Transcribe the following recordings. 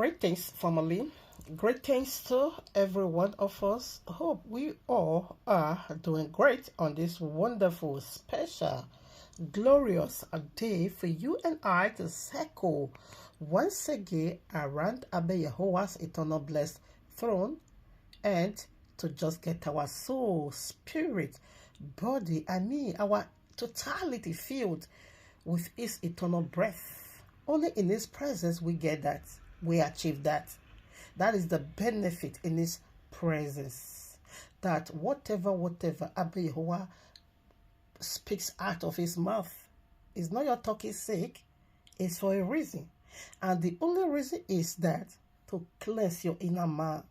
Greetings, family. Greetings to every one of us. Hope we all are doing great on this wonderful, special, glorious day for you and I to circle once again around YAHUAH'S eternal blessed throne and to just get our soul, spirit, body, our totality filled with His eternal breath. Only in His presence we get that. We achieve that. That is the benefit in His presence. That whatever YAHUAH speaks out of His mouth is not your talking sake. It's for a reason. And the only reason is that to cleanse your inner man,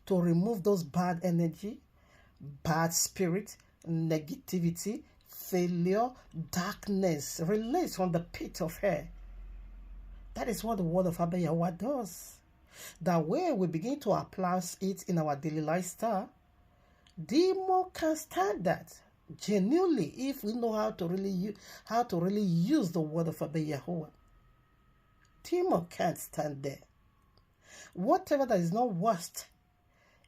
to remove those bad energy, bad spirit, negativity, failure, darkness, release from the pit of hell. That is what the word of YAHUAH does. That way we begin to apply it in our daily lifestyle, demon can stand that. Genuinely, if we know how to really use the word of YAHUAH, demon can't stand there. Whatever that is not washed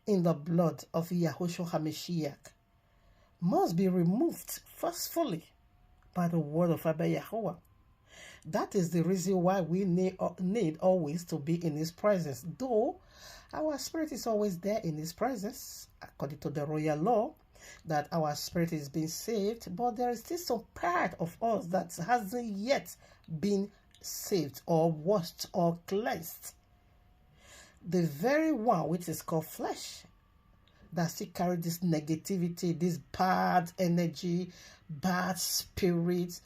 in the blood of Yahushua HaMashiach must be removed forcefully by the word of YAHUAH. That is the reason why we need always to be in His presence. Though our spirit is always there in His presence, according to the royal law, that our spirit is being saved, but there is still some part of us that hasn't yet been saved or washed or cleansed. The very one which is called flesh, that still carry this negativity, this bad energy, bad spirit.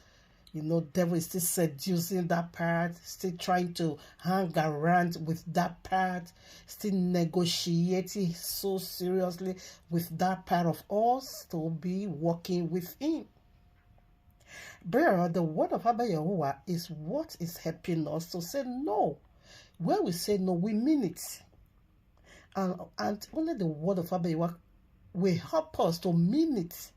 Devil is still seducing that part, still trying to hang around with that part, still negotiating so seriously with that part of us to be working with Him. But the word of YAHUAH is what is helping us to say no. When we say no, we mean it. And only the word of YAHUAH will help us to mean it.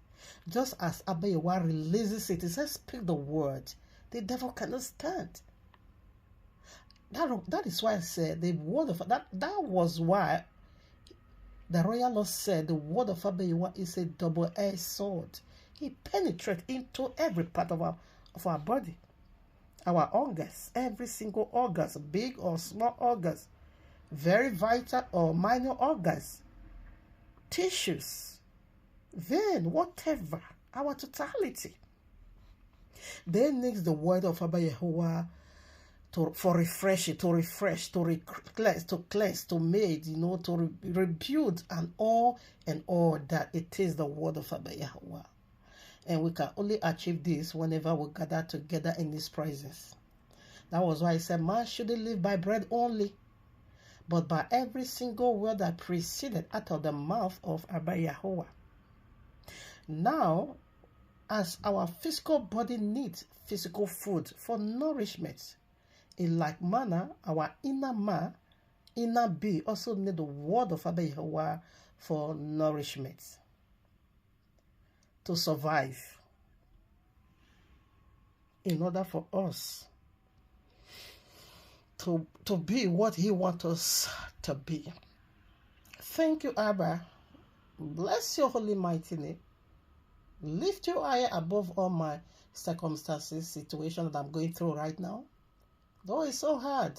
Just as YAHUAH releases it, He says, speak the word. The devil cannot stand. That is why I said the word of that was why the royal law said the word of YAHUAH is a double-edged sword. He penetrates into every part of our body, our organs, every single organs, big or small organs, very vital or minor organs, tissues, vein, whatever, our totality. Then needs the word of YAHUAH for refreshing, to refresh, to cleanse, to make, to rebuild, and all that it is the word of YAHUAH. And we can only achieve this whenever we gather together in His presence. That was why I said, man shouldn't live by bread only, but by every single word that proceeded out of the mouth of YAHUAH. Now, as our physical body needs physical food for nourishment, in like manner, our inner man, inner being also need the word of YAHUAH for nourishment, to survive, in order for us to be what He wants us to be. Thank you, Abba. Bless your holy mighty name. Lift your eye above all my circumstances, situation that I'm going through right now. Though it's so hard,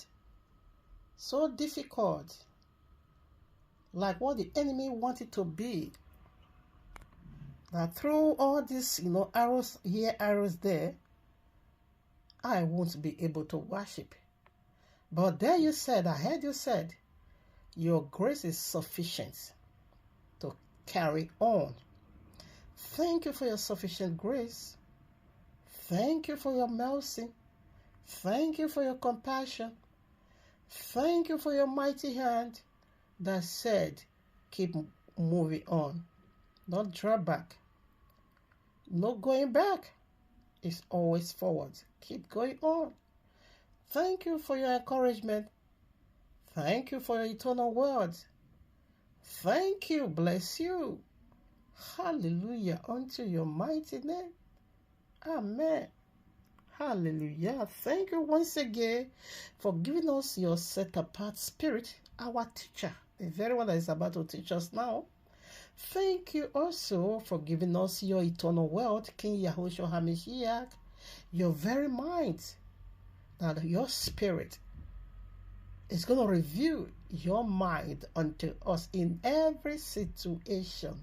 so difficult, like what the enemy wanted to be. That through all this, arrows here, arrows there, I won't be able to worship. But there you said, I heard you said, your grace is sufficient to carry on. Thank you for your sufficient grace. Thank you for your mercy. Thank you for your compassion. Thank you for your mighty hand that said, keep moving on. Don't draw back. No going back. It's always forward. Keep going on. Thank you for your encouragement. Thank you for your eternal words. Thank you. Bless you. Hallelujah unto your mighty name. Amen. Hallelujah. Thank you once again for giving us your set-apart spirit, our teacher, the very one that is about to teach us now. Thank you also for giving us your eternal wealth, King YAHUAH'S, your very mind, that your spirit is going to reveal your mind unto us in every situation,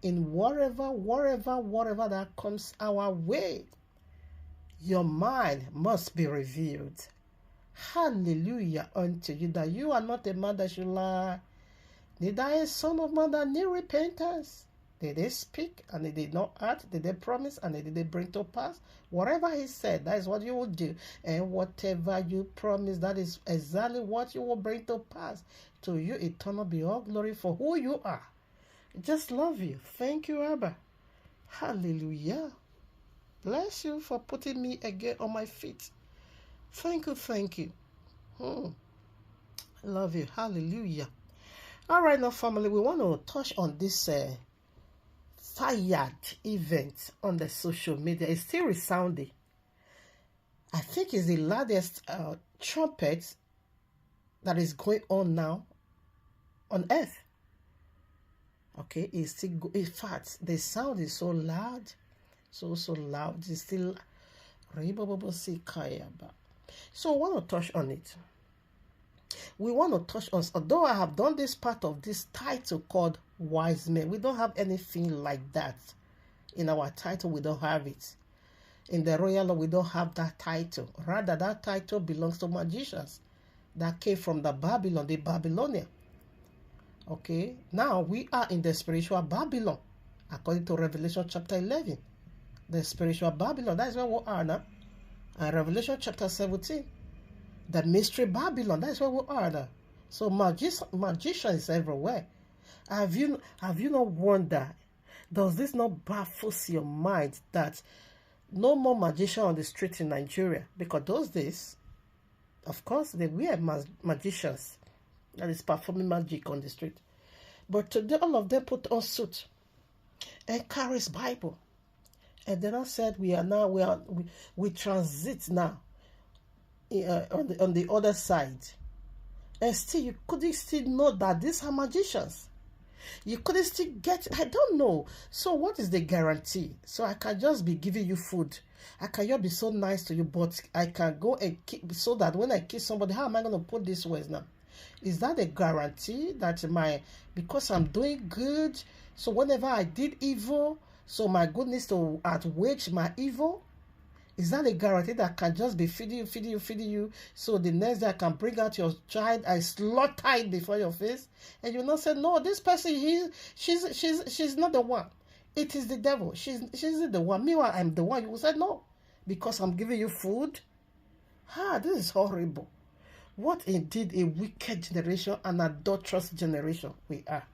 in whatever that comes our way. Your mind must be revealed. Hallelujah unto you, that you are not a man that should lie, neither a son of man that need repentance. Did they speak and they did not act? Did they promise and they didn't bring to pass? Whatever he said, that is what you will do. And whatever you promise, that is exactly what you will bring to pass. To you, eternal be all glory for who you are. Just love you. Thank you, Abba. Hallelujah. Bless you for putting me again on my feet. Thank you, thank you. Love you. Hallelujah. All right, now, family, we want to touch on this fired event on the social media. It's still resounding. I think it's the loudest trumpet that is going on now on earth. Okay, it's still, in fact, the sound is so loud, so loud. It's still, so I want to touch on it. We want to touch on, although I have done this part of this title called Wiseman, we don't have anything like that. In our title, we don't have it. In the royal law, we don't have that title. Rather, that title belongs to magicians that came from the Babylonian. Okay, now we are in the spiritual Babylon, according to Revelation chapter 11. The spiritual Babylon, that's where we are now. And Revelation chapter 17. The mystery Babylon, that's where we are now. So magicians everywhere. Have you not wondered? Does this not baffle your mind that no more magician on the street in Nigeria? Because those days, of course, they were magicians that is performing magic on the street. But today, all of them put on suit and carries Bible. And then I said, we transit now on the other side. And still, you couldn't still know that these are magicians. You couldn't still get, I don't know. So what is the guarantee? So I can just be giving you food. I can just be so nice to you, but I can go and keep, so that when I kiss somebody, how am I going to put this words now? Is that a guarantee that because I'm doing good, so whenever I did evil, so my goodness to outweigh my evil? Is that a guarantee that I can just be feeding you, so the next day I can bring out your child and slaughter it before your face? And you not say, no, this person, she's not the one. It is the devil. She's the one. Meanwhile, I'm the one. You will say, no, because I'm giving you food. This is horrible. What indeed a wicked generation, an adulterous generation we are.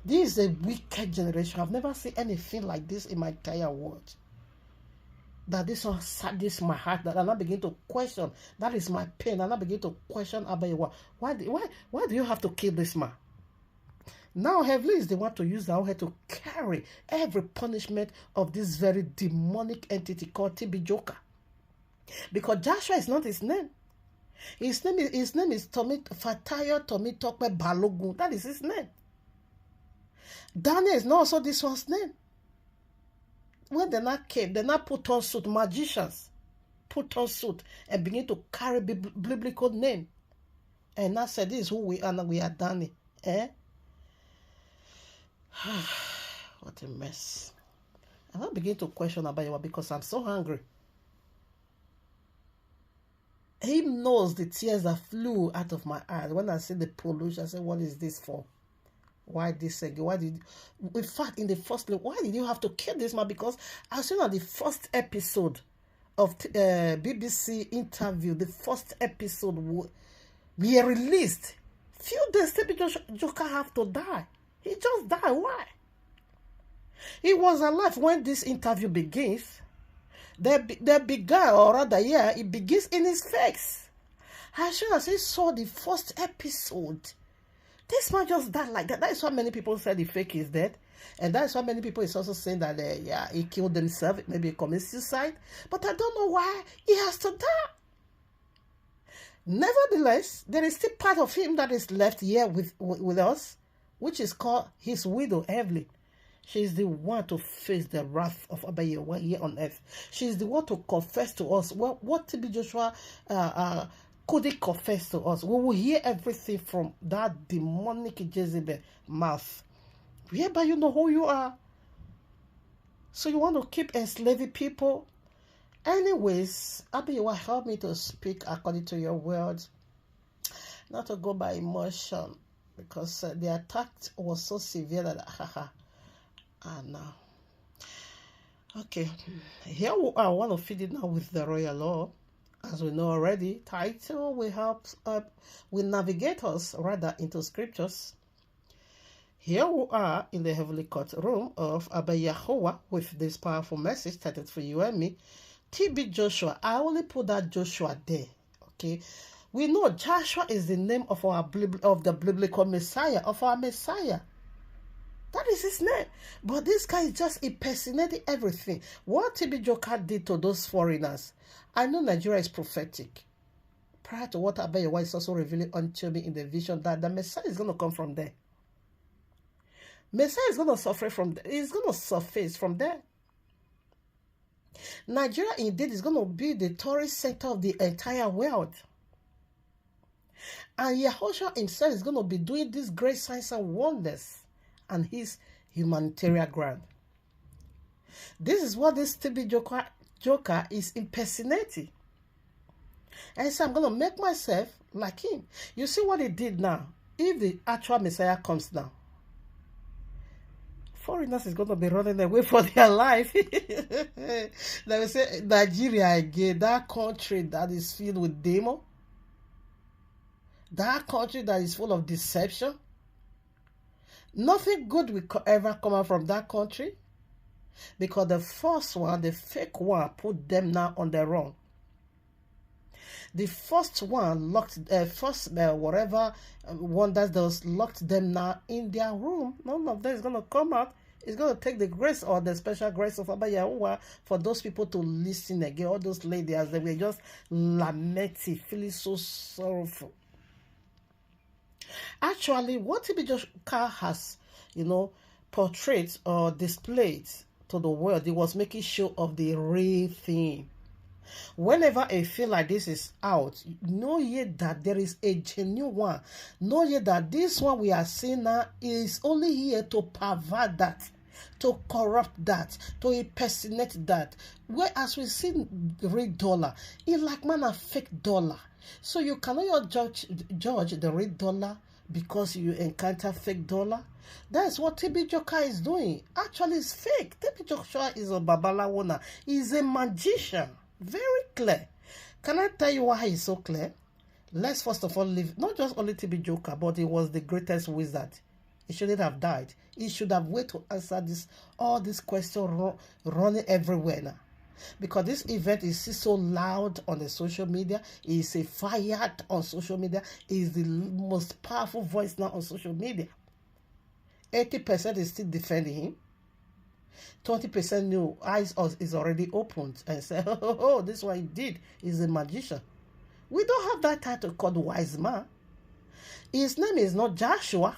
This is a wicked generation. I've never seen anything like this in my entire world. That this one saddens my heart, that I now begin to question. That is my pain. I now begin to question about why do you have to kill this man? Now heavenly is the one to use our head to carry every punishment of this very demonic entity called TB Joker. Because Joshua is not his name. His name is Fatayo Tomitokpe Balogun. That is his name. Daniel is not also this one's name. When they not came, they not put on suit, magicians put on suit and begin to carry biblical name. And now said, this is who we are, and we are Daniel. What a mess. I now begin to question about you because I'm so hungry. He knows the tears that flew out of my eyes when I see the pollution. I said, what is this for? Why this again? Why did, in fact, in the first place, why did you have to kill this man? Because as soon as the first episode of BBC interview, the first episode we released, few days later, Joker have to die. He just died. Why? He was alive when this interview begins. They began, or rather, yeah, it begins in his face. As soon as he saw the first episode, this man just died like that. That is why many people said the fake is dead. And that's why many people is also saying that, yeah, he killed himself, maybe he committed suicide. But I don't know why he has to die. Nevertheless, there is still part of him that is left here with us, which is called his widow, Evelyn. She is the one to face the wrath of Abba Yahuwah here on earth. She is the one to confess to us what TB Joshua couldn't confess to us. We will hear everything from that demonic Jezebel mouth. Whereby you know who you are. So you want to keep enslaving people? Anyways, Abba Yahuwah, help me to speak according to your words, not to go by emotion, because the attack was so severe that and okay, here we are. I want to feed it now with the royal law. As we know already, title will navigate us rather into scriptures. Here we are in the heavenly courtroom of Abba Yahuwah with this powerful message started for you and me. TB Joshua, I only put that Joshua there. Okay, we know Joshua is the name of the biblical Messiah, of our Messiah. That is his name. But this guy is just impersonating everything. What TB Joker did to those foreigners. I know Nigeria is prophetic. Prior to what Abba Yahuwah is also revealing unto me in the vision, that the Messiah is going to come from there. Messiah is going to suffer from there. He's going to surface from there. Nigeria indeed is going to be the tourist center of the entire world. And Yahushua himself is going to be doing these great signs and wonders and his humanitarian grant. This is what this TB Joker is impersonating. And so I'm going to make myself like him. You see what he did now? If the actual Messiah comes now, foreigners is going to be running away for their life. They will say, Nigeria again, that country that is filled with demon, that country that is full of deception. Nothing good will ever come out from that country, because the first one, the fake one, put them now on the run. The first one locked, whatever wonders those locked them now in their room. None of them is going to come out. It's going to take the grace or the special grace of Abba Yahuwah for those people to listen again. All those ladies, as they were just lamenting, feeling so sorrowful. Actually, what TB Joshua has, portrayed or displayed to the world, it was making show of the real thing. Whenever I feel like this is out, know ye that there is a genuine one. Know ye that this one we are seeing now is only here to pervert that, to corrupt that, to impersonate that. Whereas we see the real dollar, it's like man a fake dollar. So you cannot judge the real dollar because you encounter fake dollar. That's what TB Joker is doing. Actually, it's fake. TB Joshua is a babalawona. He's a magician. Very clear. Can I tell you why he's so clear? Let's first of all leave, not just only TB Joker, but he was the greatest wizard. He shouldn't have died. He should have waited to answer all these questions running everywhere now. Because this event is so loud on the social media. He's a fired on social media. He's the most powerful voice now on social media. 80% is still defending him. 20% new eyes is already opened and say, oh, this is what he did. He's a magician. We don't have that title called Wiseman. His name is not Joshua.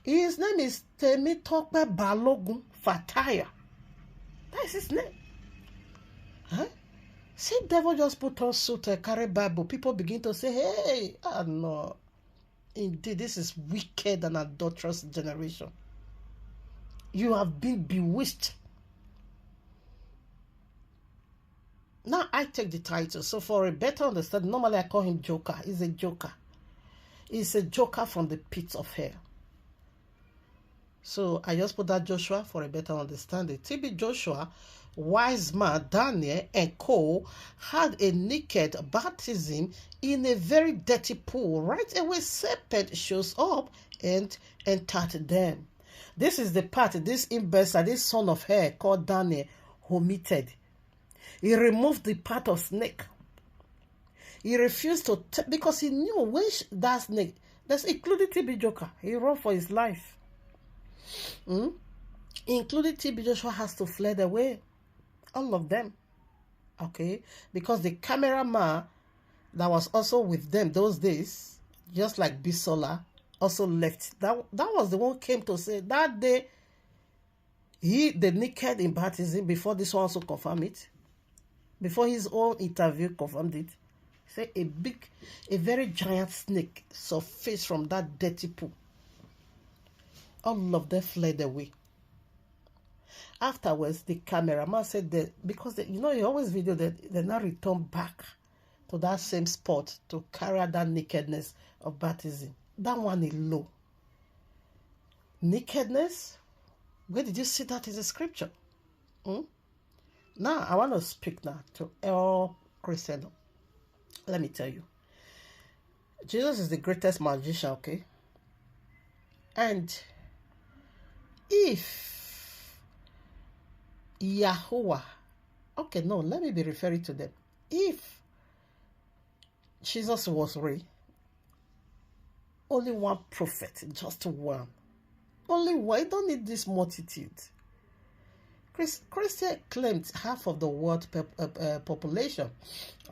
His name is Temitope Balogun Fataya. That's his name. Huh? See, devil just put on suit and carry Bible. People begin to say, hey, no. Indeed, this is wicked and adulterous generation. You have been bewitched. Now I take the title. So for a better understanding, normally I call him Joker. He's a joker. He's a joker from the pits of hell. So I just put that Joshua for a better understanding. TB Joshua, Wiseman, Daniel, and Co. had a naked baptism in a very dirty pool. Right away, Serpent shows up and entered them. This is the part this imbecile, this son of hell called Daniel, omitted. He removed the part of snake. He refused to, because he knew which that snake, that's including TB Joker. He ran for his life. including TB Joshua, has to fled away. All of them. Okay? Because the cameraman that was also with them those days, just like Bisola, also left. That was the one who came to say that day the naked in baptism, before this one also confirmed it. Before his own interview confirmed it. Say a very giant snake surfaced from that dirty pool. All of them fled away. Afterwards, the cameraman said that because you always video that they now return back to that same spot to carry out that nakedness of baptism. That one is low. Nakedness? Where did you see that in the scripture? Now, I want to speak now to all Christendom. Let me tell you. Jesus is the greatest magician, okay? And if Yahuwah, okay, no, let me be referring to them. If Jesus was real, only one prophet, just one. Only one. You don't need this multitude. Christian claimed half of the world population.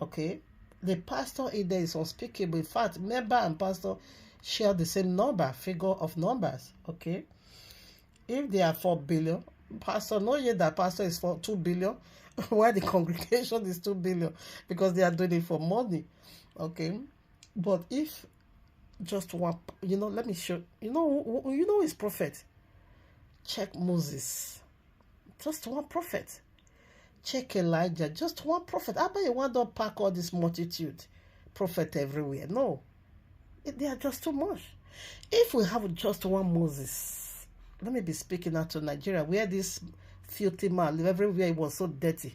Okay, the pastor in there is unspeakable. In fact, member and pastor share the same figure of numbers. Okay, if they are 4 billion, pastor know yet that pastor is for 2 billion, while the congregation is 2 billion because they are doing it for money. Okay, but if just one, let me show who is prophet. Check Moses, just one prophet. Check Elijah, just one prophet. How about you want to pack all this multitude prophet everywhere? No, they are just too much. If we have just one Moses, let me be speaking out to Nigeria, where this filthy man everywhere, it was so dirty.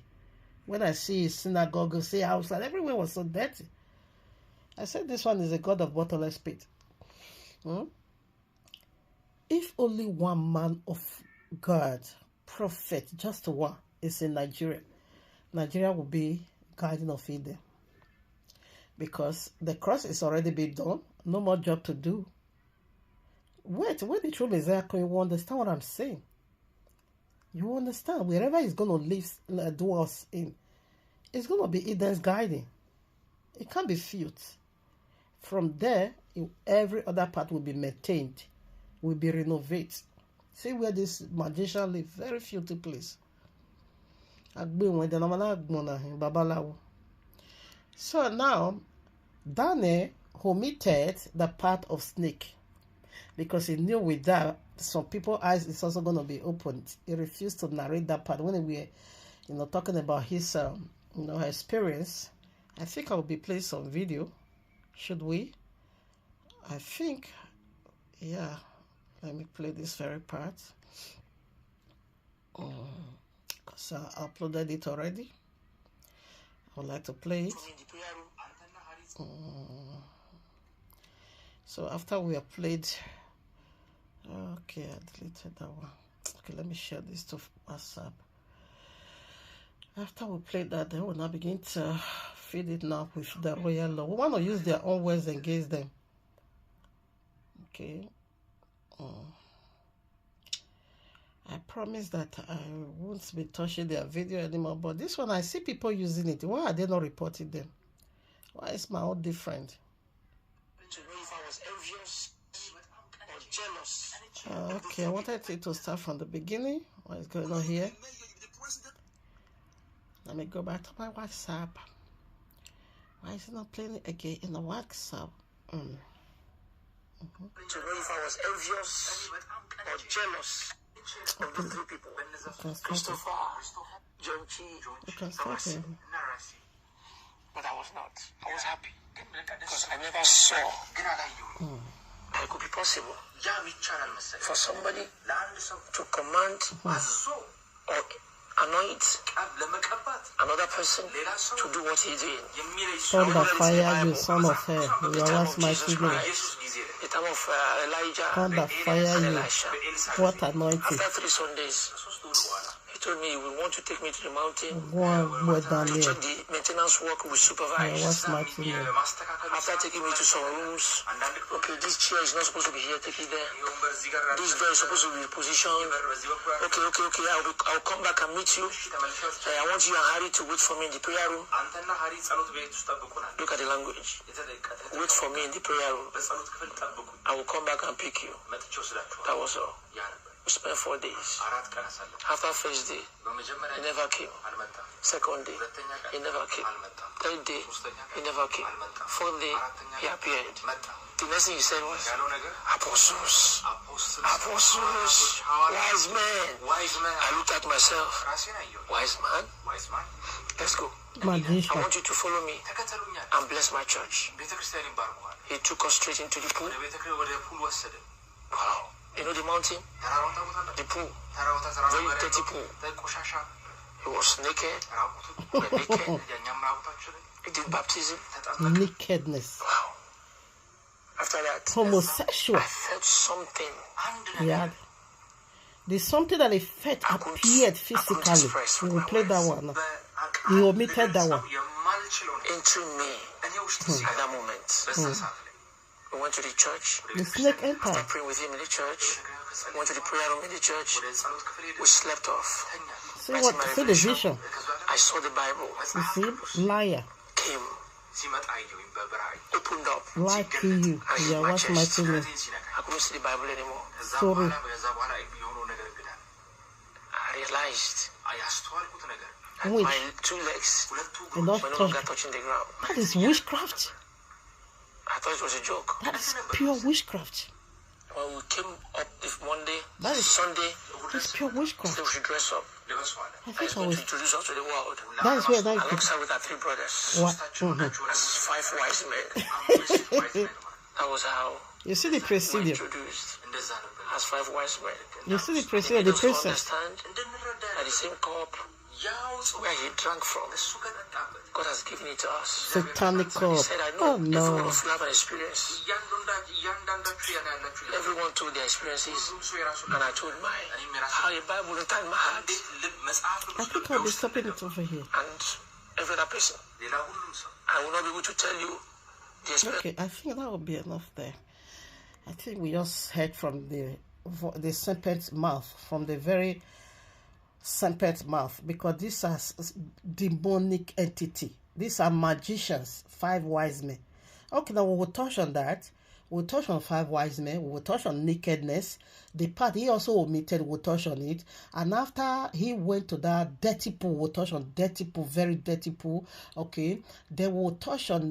When I see his synagogue, see outside, everywhere was so dirty. I said this one is a God of bottomless pit. If only one man of God, prophet, just one, is in Nigeria, Nigeria will be Garden of Eden. Because the cross is already been done. No more job to do. Wait, when the true Messiah comes, you understand what I'm saying. You understand? Wherever he's going to live, do us in, it's going to be Eden's garden. It can't be filth. From there, every other part will be maintained, will be renovated. See where this magician lives, very filthy place. So now, Daniel omitted the part of snake because he knew with that some people's eyes is also going to be opened. He refused to narrate that part. When we were, talking about his, experience, I think I will be playing some video. Should we? I think, yeah. Let me play this very part. Because I uploaded it already. I would like to play it. So after we have played, okay, I deleted that one. Okay, let me share this to WhatsApp. After we played that, they will now begin to feed it now with the royal law. We want to use their own words against them. Okay. I promise that I won't be touching their video anymore. But this one, I see people using it. Why are they not reporting them? Why is my own different? To know if I was envious or jealous. Okay, I wanted it to start from the beginning. What is going on here? Let me go back to my WhatsApp. Why is it not playing it again in the WhatsApp? To know if I was envious or jealous of the three people. Christopher, John Chi, but I was not. I was happy because I never saw that it could be possible for somebody to command or anoint another person to do what he's doing. Thunder fire you, son of hell. YAHUAH'S mighty name. The time of Elijah, Thunder fire you. What anointing? after 3 Sundays, he told me he would want to take me to the mountain to check the maintenance work we supervise. After taking me to some rooms, okay, this chair is not supposed to be here, take it there. This door is supposed to be positioned. Okay, I'll come back and meet you. I want you and Harry to wait for me in the prayer room. Look at the language. Wait for me in the prayer room. I will come back and pick you. That was all. We spent 4 days. After first day, he never came. Second day, he never came. Third day, he never came. Fourth day, he appeared. The next thing he said was, Apostles, wise men. I looked at myself, wise man? Let's go. I want you to follow me and bless my church. He took us straight into the pool. Wow. You know the mountain? The pool. Very dirty pool. He was naked. We were naked. He did baptism. Nakedness. Wow. After that, homosexual. I felt something. Yeah. There's something that he felt appeared physically. We will play that one. He omitted that one. Into me at that moment. We went to the church. The snake entered. After praying with him in the church, we went to the prayer room in the church. We slept off. See what? See the vision. I saw the Bible. You see? Liar. Came. Opened up. Like you. Yeah, what's my thing? I couldn't see the Bible anymore. Sorry. I realized Wait. my 2 legs And were not no touch. longer touching the ground. That is witchcraft. I thought it was a joke. That is pure witchcraft. When we came up this Monday, That is Sunday, That's pure witchcraft. we should dress up. I I think was I going was. to introduce us to the world. That is where that Alongside with our 3 brothers. what? As 5 wise men. That was how You see the we procedure. introduced as 5 wise men. You see the They procedure. made The us to process. understand that the same cup where he drank from, God has given it to us. Satanic He cup. said, I Oh know every one no. of you have an experience. Everyone told their experiences, and I told mine. How the Bible entered my heart, I think I'll be stopping it over here. and every other person. I will not be able to tell you the experience. Okay, I think that will be enough there. I think we just heard from the serpent's mouth, from the very serpent's mouth, because these are demonic entity. These are magicians, 5 wise men. Okay, now we will touch on that. We'll touch on 5 wise men. We will touch on nakedness. The part he also omitted, we'll touch on it. And after he went to that dirty pool, we'll touch on dirty pool, very dirty pool. Okay. Then we'll touch on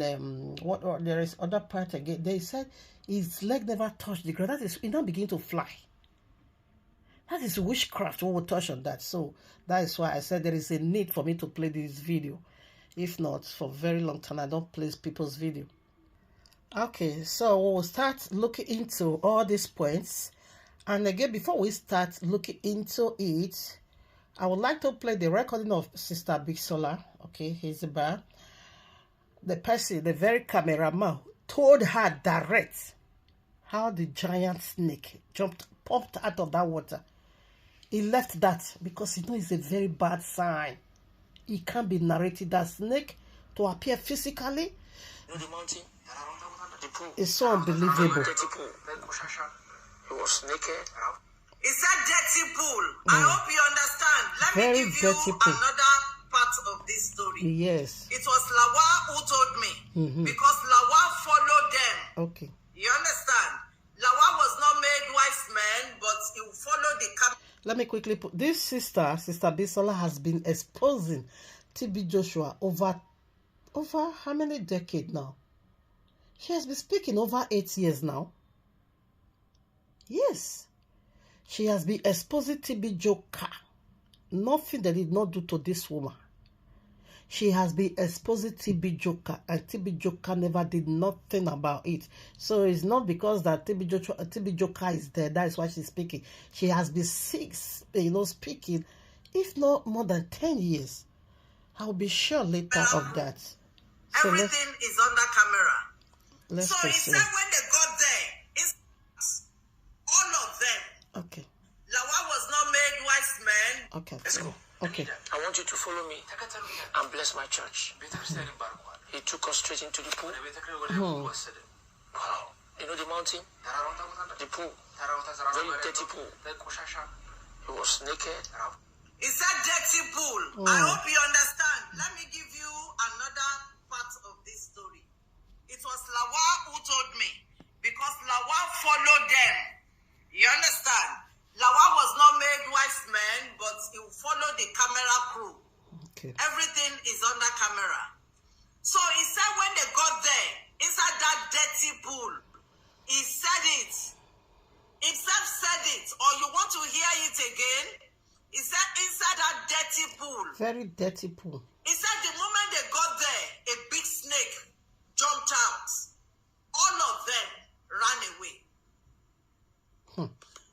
what there is other part again. They said his leg never touched the ground. That is, he now begin to fly. That is witchcraft. We will touch on that. So that is why I said there is a need for me to play this video. If not, for a very long time, I don't play people's video. Okay, so we'll start looking into all these points. And again, before we start looking into it, I would like to play the recording of Sister Bisola. Okay, here's the bar. The person, the very cameraman, told her direct how the giant snake popped out of that water. He left that because he knows it's a very bad sign. It can't be narrated that snake to appear physically. You know the mountain? The pool. It's so unbelievable. Dirty pool. He was naked. It's a dirty pool. I hope you understand. Let Very me give you dirty pool. another part of this story. Yes. It was Lawa who told me because Lawa followed them. Okay. You understand? Lawa was not made wise man, but he followed the camp. Let me quickly put this Sister Bisola has been exposing TB Joshua over how many decades now? She has been speaking over 8 years now. Yes. She has been exposing TB Joker. Nothing they did not do to this woman. She has been exposing TB Joker, and TB Joker never did nothing about it. So it's not because that TB Joker is there, that is why she's speaking. She has been speaking, if not more than 10 years. I'll be sure later of that. So Everything is under camera. let's So he proceed. said when they got there, all of them. Okay. Lawa was not made wise man, Okay. Let's go. Okay. I want you to follow me and bless my church. He took us straight into the pool. Wow. You know the mountain? The pool. Very dirty pool. He was naked. It's a dirty pool. I hope you understand. Let me give you another part of this story. It was Lawa who told me, because Lawa followed them. You understand? Lawa was not made Wiseman, but he followed the camera crew. Okay. Everything is under camera. So he said when they got there, inside that dirty pool, he said it. Himself said it. Or you want to hear it again? He said inside that dirty pool. Very dirty pool. He said the moment they got there, a big snake jumped out. All of them ran away.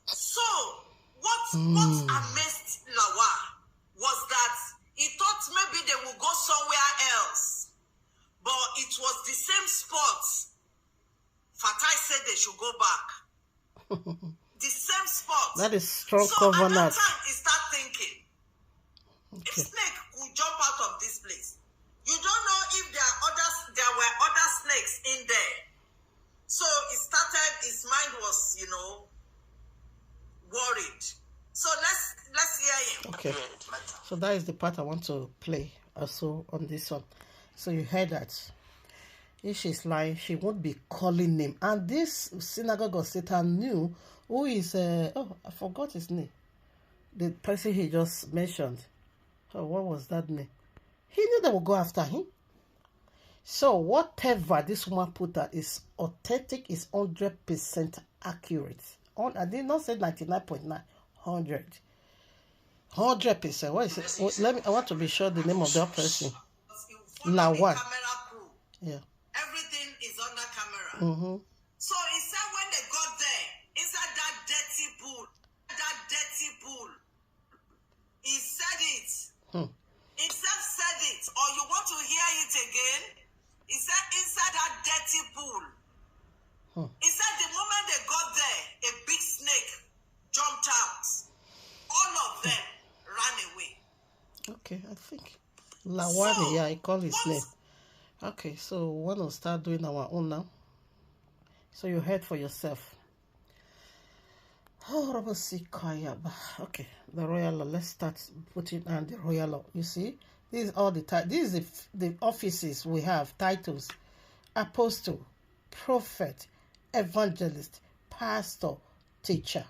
So what amazed Lawa was that he thought maybe they would go somewhere else. But it was the same spot. Fatai said they should go back. The same spot. That is strong so covenant. at that time, he started thinking, if snake could jump out of this place, you don't know if there were other snakes in there. So his mind was, worried. So let's hear him. Okay. So that is the part I want to play also on this one. So you heard that. If she's lying, she won't be calling him. And this synagogue of Satan knew who is, I forgot his name. The person he just mentioned. Oh, what was that name? He knew they would go after him. So whatever this woman put out is authentic, is 100% accurate. I did not say 99.9, 100. 100%. What is it? I want to be sure the name of that person. Lawan. Yeah. Everything is under camera. So he said when they got there, inside that dirty pool, he said it. Himself said it. Or you want to hear it again? He said inside that dirty pool. He said the moment they got there, a big snake jumped out. All of them ran away. Okay, I think Lawani, yeah, I call his name. Okay, so we want to start doing our own now. So you heard for yourself. Okay, the royal law. Let's start putting on the royal law. You see, this is all the these is the offices we have, titles: apostle, prophet, evangelist, pastor, teacher.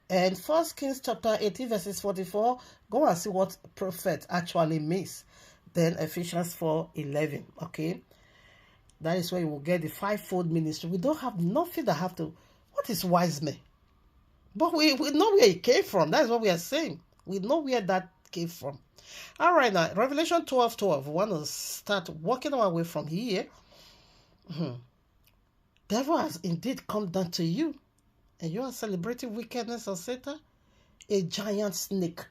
And 1 Kings chapter 18 verses 44, go and see what prophet actually means. Then Ephesians 4:11, okay? That is where you will get the fivefold ministry. We don't have nothing that have to... What is Wiseman? But we know where it came from. That's what we are saying. We know where that came from. All right, now, Revelation 12:12. We want to start walking our way from here. Devil has indeed come down to you. And you are celebrating wickedness of Satan. A giant snake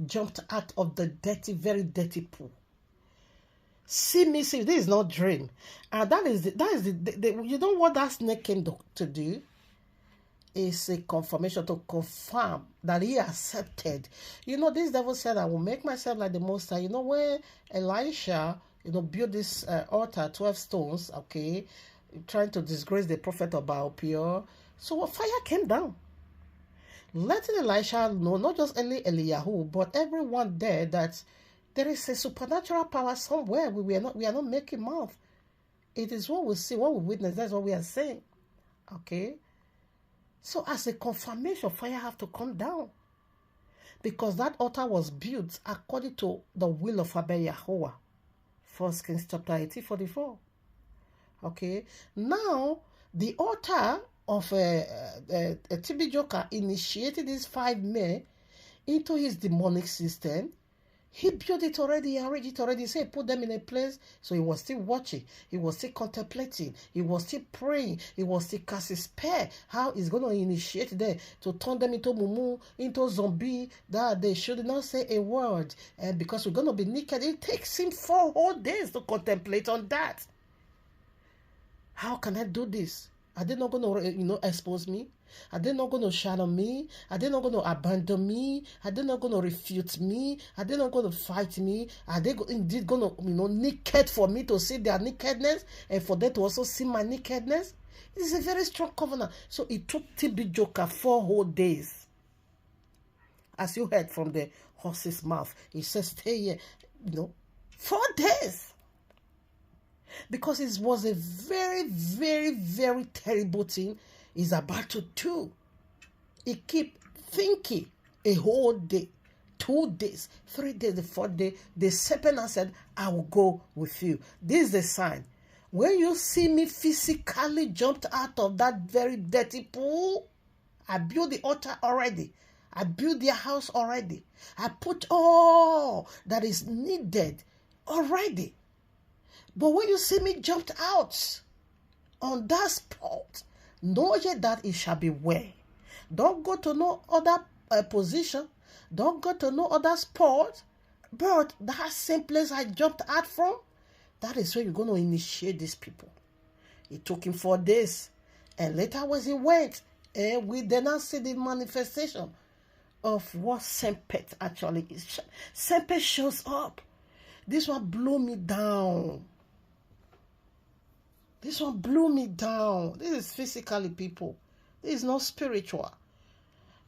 jumped out of the dirty, very dirty pool. See me, see, this is not dream. And that is the you know what that snake came to do? Is a confirmation to confirm that he accepted. You know, this devil said, I will make myself like the Most High. You know, where Elisha, built this altar, 12 stones, okay, trying to disgrace the prophet of Baal Peor. So a fire came down, letting Elisha know, not just only Eliyahu, but everyone there, that there is a supernatural power somewhere. We are not making mouth. It is what we see, what we witness. That's what we are saying. Okay. So as a confirmation, fire have to come down, because that altar was built according to the will of Abba Yahuwah. 1 Kings chapter 18:44. Okay. Now the altar of TB Joker initiated these 5 men into his demonic system. He built it already, he arranged it already. So he put them in a place. So he was still watching. He was still contemplating. He was still praying. He was still casting spell. How he's going to initiate them to turn them into mumu, into zombie, that they should not say a word. And because we're going to be naked, it takes him 4 whole days to contemplate on that. How can I do this? Are they not going to, expose me? Are they not going to shadow me? Are they not going to abandon me? Are they not going to refute me? Are they not going to fight me? Are they indeed going to, naked for me to see their nakedness and for them to also see my nakedness? It is a very strong covenant. So it took TB Joker 4 whole days. As you heard from the horse's mouth, he says, stay here, 4 days. Because it was a very, very, very terrible thing he's about to do. He keep thinking a whole day, 2 days, 3 days, the 4th day. The serpent said, I will go with you. This is the sign. When you see me physically jumped out of that very dirty pool, I built the altar already. I built their house already. I put all that is needed already. But when you see me jumped out on that spot, know ye that it shall be well. Don't go to no other position. Don't go to no other spot. But that same place I jumped out from, that is where you're going to initiate these people. It took him 4 days. And later when he went, we did not see the manifestation of what Serpent actually is. Serpent shows up. This one blew me down. This one blew me down. This is physically, people. This is not spiritual.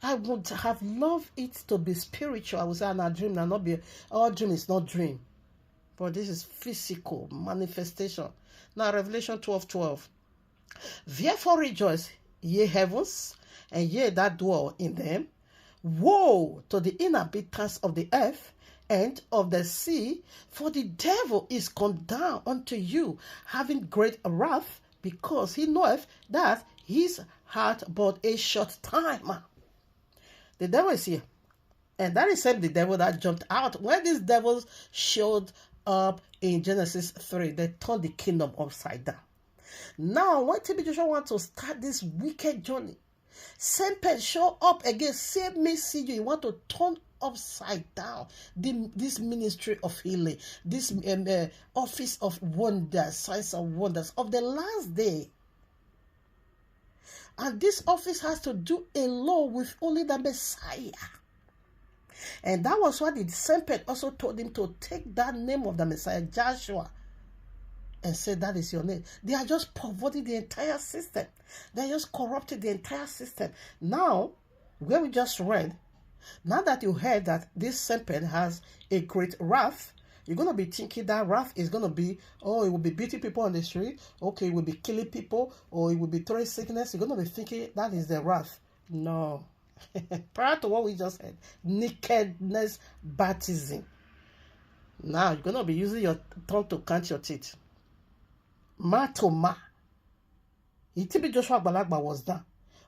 I would have loved it to be spiritual. I would say, "Our dream will not be. Our dream is not dream." But this is physical manifestation. Now, Revelation 12:12. Therefore rejoice, ye heavens, and ye that dwell in them. Woe to the inhabitants of the earth and of the sea, for the devil is come down unto you, having great wrath, because he knoweth that his heart but a short time. The devil is here. And that is the devil that jumped out. When these devils showed up in Genesis 3, they turned the kingdom upside down. Now, when TB Joshua wants to start this wicked journey, Serpent show up again. Save me, see you. You want to turn upside down this ministry of healing, this office of wonders, signs of wonders of the last day. And this office has to do alone with only the Messiah. And that was why the Serpent also told him to take that name of the Messiah, Joshua, and say that is your name. They are just perverting the entire system. They just corrupted the entire system. Now, where we just read, now that you heard that this serpent has a great wrath, you're going to be thinking that wrath is going to be, oh, it will be beating people on the street. Okay, it will be killing people, or it will be throwing sickness. You're going to be thinking that is the wrath. No. Prior to what we just said, nakedness baptism. Now, you're going to be using your tongue to count your teeth. Ma to ma. TB Joshua Balagba was done.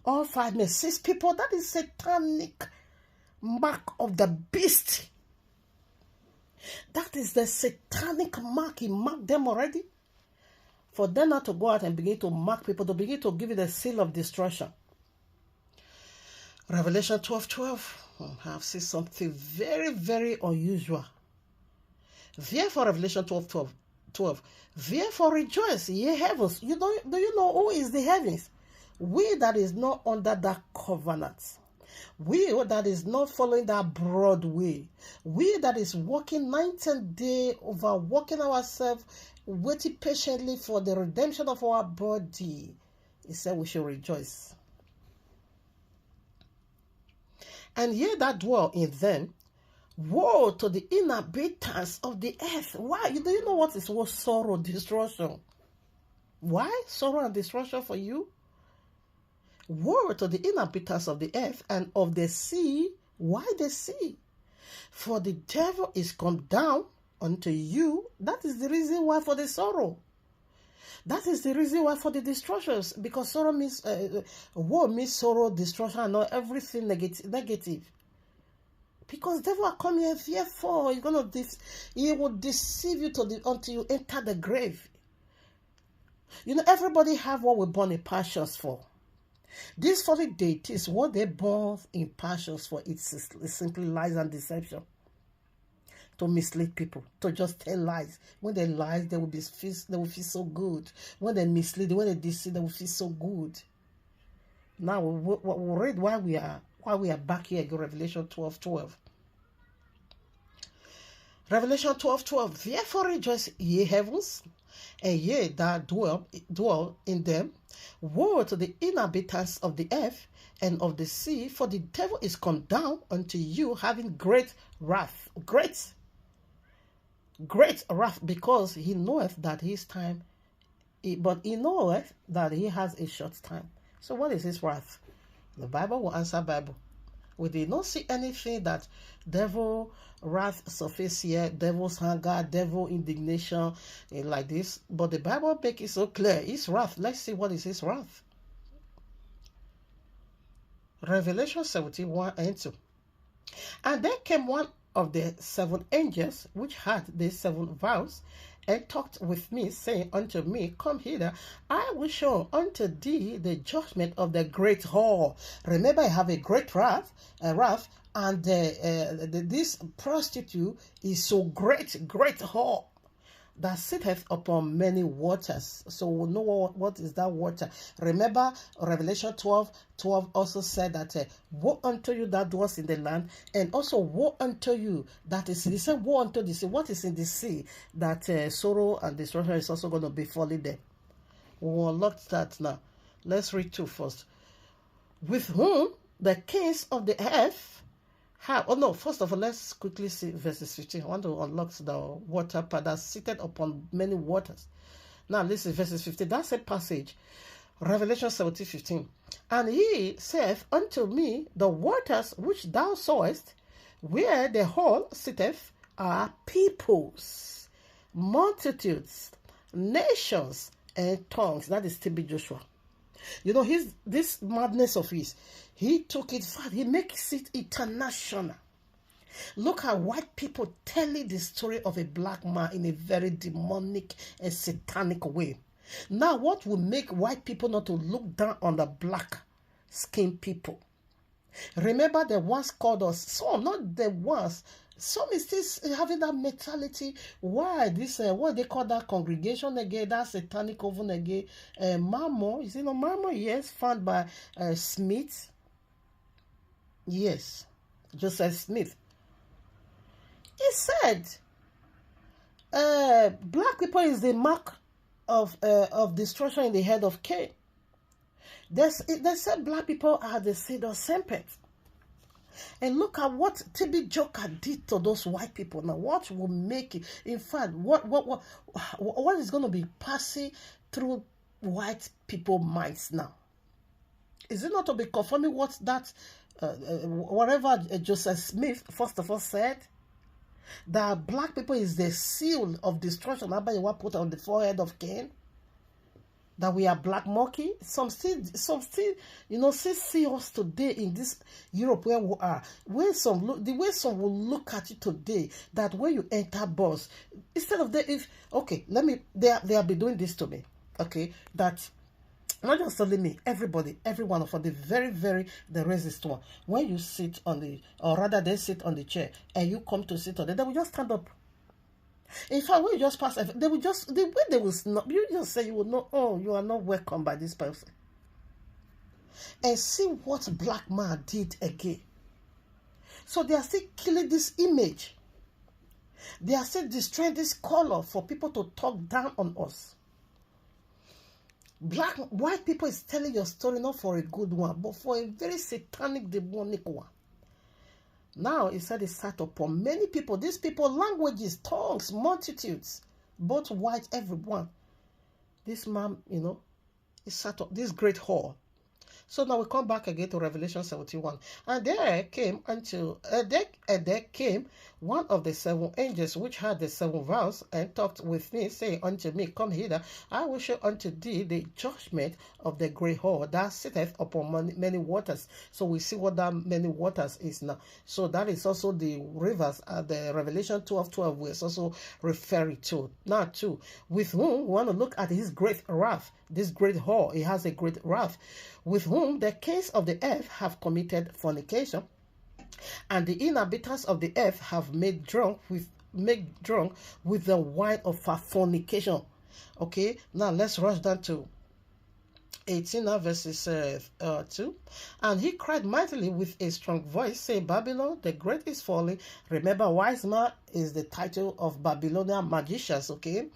All 5 men, 6 people, that is satanic mark of the beast. That is the satanic mark. He marked them already. For them not to go out and begin to mark people, to begin to give it a seal of destruction. Revelation 12:12. I have seen something very, very unusual. Therefore, Revelation 12:12. Therefore rejoice, ye heavens. Do you know who is the heavens? We that is not under that covenant. We that is not following that broad way. We that is working night and day, overworking ourselves, waiting patiently for the redemption of our body. He said we should rejoice. And ye that dwell in them, woe to the inhabitants of the earth. Why? Do you know what is sorrow, destruction? Why? Sorrow and destruction for you? Woe to the inhabitants of the earth and of the sea. Why the sea? For the devil is come down unto you. That is the reason why for the sorrow. That is the reason why for the destructions. Because sorrow means, woe means sorrow, destruction, and not everything negative. Because the devil will come here, therefore, he will deceive you until you enter the grave. Everybody have what we born in passions for. These 40 deities, what they born in passions for, it simply lies and deception. to mislead people, to just tell lies. When they lie, they will feel so good. When they mislead, when they deceive, they will feel so good. Now we'll read why we are back here again. Revelation 12:12. Revelation 12:12. Therefore rejoice, ye heavens, and ye that dwell in them. Woe to the inhabitants of the earth and of the sea, for the devil is come down unto you, having great wrath. Great wrath, because he knoweth that his time, but he knoweth that he has a short time. So what is his wrath? The Bible will answer Bible. We did not see anything that devil wrath surface here, devil's anger, devil indignation like this. But the Bible makes it so clear. His wrath. Let's see what is his wrath. Revelation 17:1-2. And there came one of the 7 angels which had the 7 vials, and talked with me, saying unto me, Come hither, I will show unto thee the judgment of the great whore. Remember, I have a great wrath, and this prostitute is so great whore, that sitteth upon many waters. So we'll know what is that water. Remember, Revelation 12:12 also said that woe unto you that dwells in the land, and also woe unto you that is in the sea. Woe unto the sea. What is in the sea? That sorrow and destruction is also going to be falling there. We will unlock that now. Let's read 2 first. With whom the kings of the earth have, first of all, let's quickly see verses 15. I want to unlock the water part that's seated upon many waters. Now, listen, verses 15. That's a passage. Revelation 17:15. And he saith unto me, the waters which thou sawest, where the whole sitteth, are peoples, multitudes, nations, and tongues. That is TB Joshua. You know, this madness of his, he took it far. He makes it international. Look at white people telling the story of a black man in a very demonic and satanic way. Now, what will make white people not to look down on the black skinned people? Remember, the ones called us, some, not the ones. Some is still having that mentality. Why this? What they call that congregation again? That satanic oven again? Marmor, is it not Marmor? Yes, found by Smith. Yes, Joseph Smith. He said, black people is the mark of destruction in the head of Cain. They said black people are the seed of serpent. And look at what TB Joker did to those white people. Now, what will make it? In fact, what is going to be passing through white people minds now? Is it not to be confirming what that, whatever Joseph Smith first of all said, that black people is the seal of destruction? How about you want to put on the forehead of Cain? That we are black monkey. Some still, you know, still see us today in this Europe where we are. The way some will look at you today, that when you enter bus, instead of they have been doing this to me. Okay, that not just only me, everybody, every one of us, the very, the racist one. When you sit on they sit on the chair and you come to sit on it, they will just stand up. In fact, when you just pass, they will just, the way they will snap, you just say, you will know, oh, you are not welcome by this person. And see what black man did again. So they are still killing this image. They are still destroying this color for people to talk down on us. White people is telling your story not for a good one, but for a very satanic, demonic one. Now, he said he sat upon many people. These people, languages, tongues, multitudes, both white, everyone. This man, you know, he sat up, this great hall. So now we come back again to Revelation 71. And there came one of the 7 angels which had the 7 vials, and talked with me, saying unto me, Come hither, I will show unto thee the judgment of the great whore that sitteth upon many waters. So we see what that many waters is now. So that is also the rivers, the Revelation 12:12 we also referring to. Now too, with whom we want to look at his great wrath. This great whore, he has a great wrath, with whom the kings of the earth have committed fornication, and the inhabitants of the earth have made drunk with made drunk with the wine of her fornication. Okay, now let's rush down to 18 verses 2. And he cried mightily with a strong voice, saying, Babylon the great is falling. Remember, Wiseman is the title of Babylonian magicians, okay?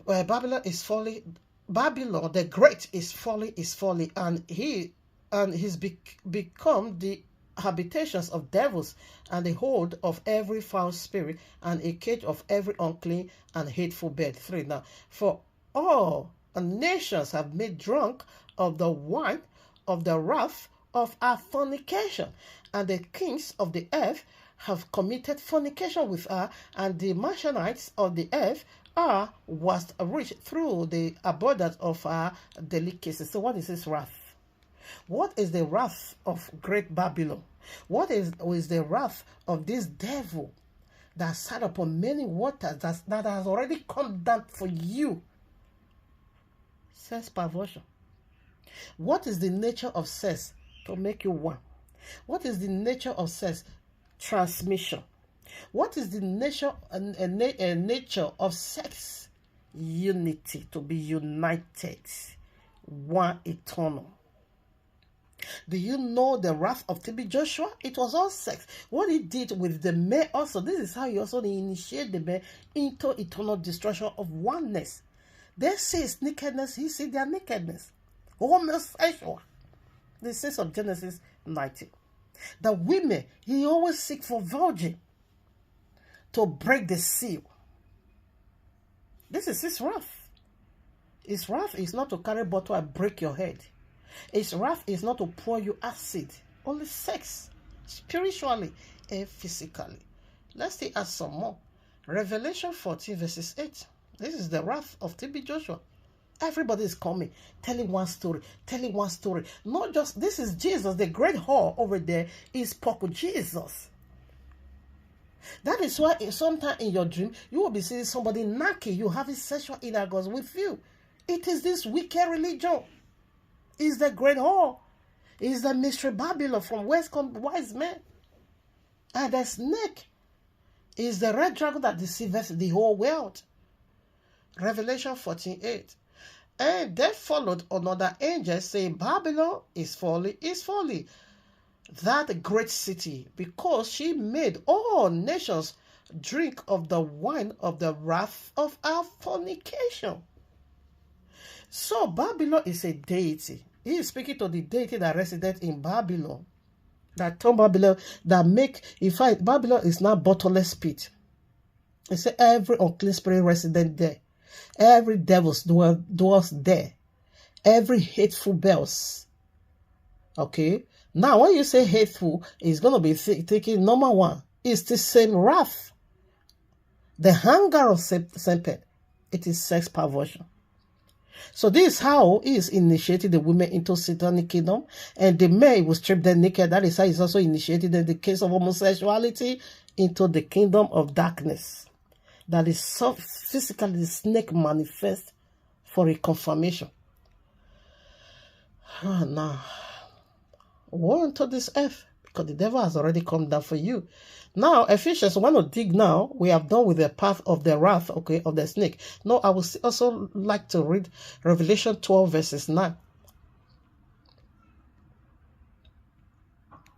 Babylon is falling. Babylon the great is falling, and he's become the habitations of devils, and the hold of every foul spirit, and a cage of every unclean and hateful bird. 3. Now, for all nations have made drunk of the wine of the wrath of our fornication, and the kings of the earth have committed fornication with her, and the merchants of the earth was rich through the abundance of our delicacies. So what is this wrath? What is the wrath of great Babylon? What is the wrath of this devil that sat upon many waters that has already come down for you? Sex perversion. What is the nature of sex? To make you one. What is the nature of sex? Transmission. What is the nature of sex? Unity. To be united. One eternal. Do you know the wrath of TB Joshua? It was all sex. What he did with the men also. This is how he also initiated the men into eternal destruction of oneness. They say it's nakedness. He said their nakedness. Homosexual. The sense of Genesis 19. The women, he always seek for virgin to break the seal. This is his wrath. His wrath is not to carry bottle and break your head. His wrath is not to pour you acid. Only sex. Spiritually and physically. Let's see add some more. Revelation 14 verses 8. This is the wrath of TB Joshua. Everybody is coming, telling one story. Not just, this is Jesus, the great whore over there is Poco Jesus. That is why sometimes in your dream, you will be seeing somebody naked, you having sexual intercourse with you. It is this wicked religion. It's the great whore. It's the mystery Babylon from west come Wiseman. And the snake is the red dragon that deceives the whole world. Revelation 14:8. And there followed another angel saying, Babylon is falling, that great city, because she made all nations drink of the wine of the wrath of our fornication. So Babylon is a deity. He is speaking to the deity that resided in Babylon. That told Babylon that in fact, Babylon is now bottomless pit. He said every unclean spirit resident there. Every devil dwells there. Every hateful bells. Okay. Now, when you say hateful, it's going to be thinking number one. It's the same wrath. The hunger of Serpent. It is sex perversion. So this is how he is initiating the women into satanic kingdom. And the men will strip them naked. That is how he's also initiated in the case of homosexuality into the kingdom of darkness. That is so physically the snake manifest for a confirmation. Now, woe unto this earth, because the devil has already come down for you. Now, Ephesians, want to dig now. We have done with the path of the wrath, okay, of the snake. Now, I would also like to read Revelation 12 verses 9.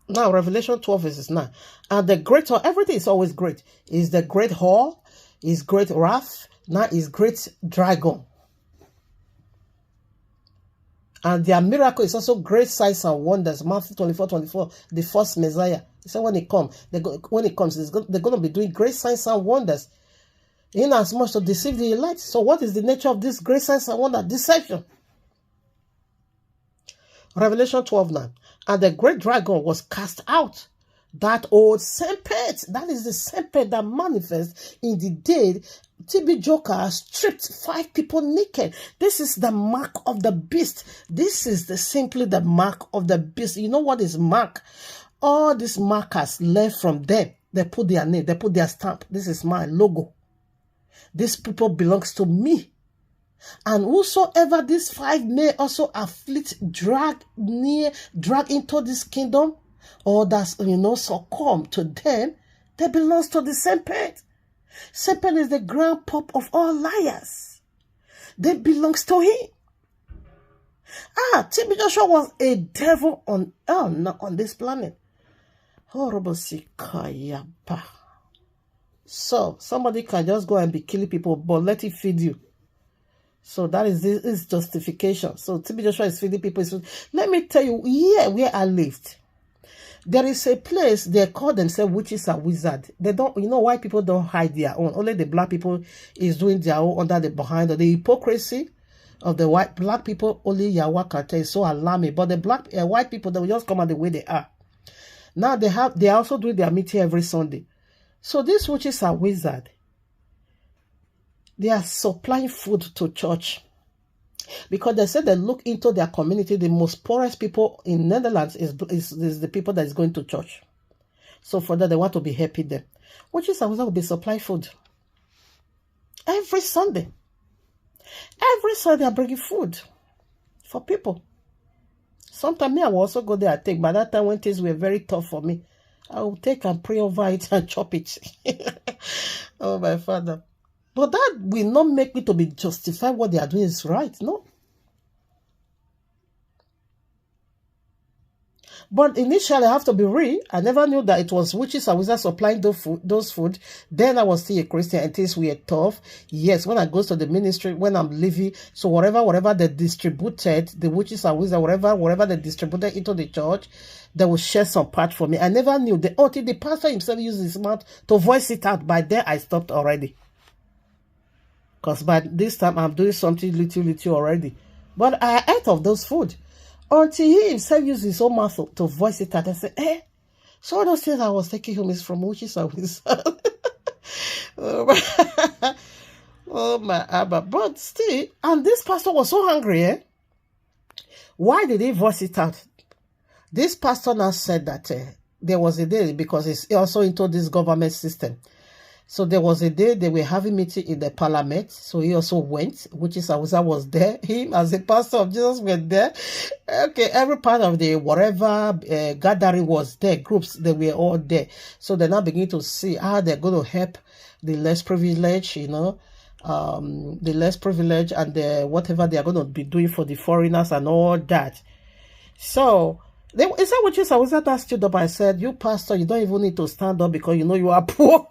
Now, Revelation 12 verses 9. And the great whore, everything is always great. Is the great whore, is great wrath, now is great dragon. And their miracle is also great signs and wonders. Matthew 24:24, the first Messiah. He said when he comes, they're going to be doing great signs and wonders. In as much to deceive the elect. So what is the nature of this great signs and wonder? Deception. Revelation 12:9. And the great dragon was cast out. That old serpent, that is the serpent that manifests in the day TB Joker stripped 5 people naked. This is the mark of the beast. This is simply the mark of the beast. You know what is mark? All these markers left from them. They put their name, they put their stamp. This is my logo. This people belongs to me. And whosoever these 5 may also afflict, drag into this kingdom, or that's, succumb to them, that belongs to the serpent. Serpent is the grand pop of all liars. They belongs to him. TB Joshua was a devil on this planet. Horrible sikayaba. So somebody can just go and be killing people, but let it feed you. So that is this justification. So TB Joshua is feeding people. Let me tell you, here where I lived, there is a place they call themselves witches and wizards. They don't, you know why people don't hide their own. Only the black people is doing their own under the behind. The hypocrisy of the black people, only YAHUAH can tell, is so alarming. But the white people, they will just come out the way they are. Now they also do their meeting every Sunday. So these witches and wizards, they are supplying food to church. Because they said they look into their community, the most poorest people in Netherlands is the people that is going to church. So for that, they want to be helping them. Witches and wizards will be supplying food. Every Sunday. Every Sunday, I'm bringing food for people. Sometimes I will also go there and take. By that time, when things were very tough for me, I will take and pray over it and chop it. Oh, my Father. But that will not make me to be justified what they are doing is right. No. But initially, I have to be real. I never knew that it was witches and wizards supplying those food. Then I was still a Christian and things were tough. Yes, when I go to the ministry, when I'm leaving, so whatever they distributed, the witches and wizards, whatever they distributed into the church, they will share some part for me. I never knew. Until the pastor himself used his mouth to voice it out. By then, I stopped already. Because by this time, I'm doing something little already. But I ate of those food. Until he himself used his own mouth to voice it out and say, so all those things I was taking home is from witches and wizards. Oh my Abba. But still, and this pastor was so hungry, Why did he voice it out? This pastor now said that there was a day, because he's also into this government system. So there was a day they were having meeting in the parliament. So he also went, witches and wizards was there. Him as a pastor of Jesus went there. Okay, every part of the whatever gathering was there, groups, they were all there. So they now begin to see how they're going to help the less privileged, the less privileged and whatever they are going to be doing for the foreigners and all that. So is that witches and wizards that stood up and said, you pastor, you don't even need to stand up because you know you are poor.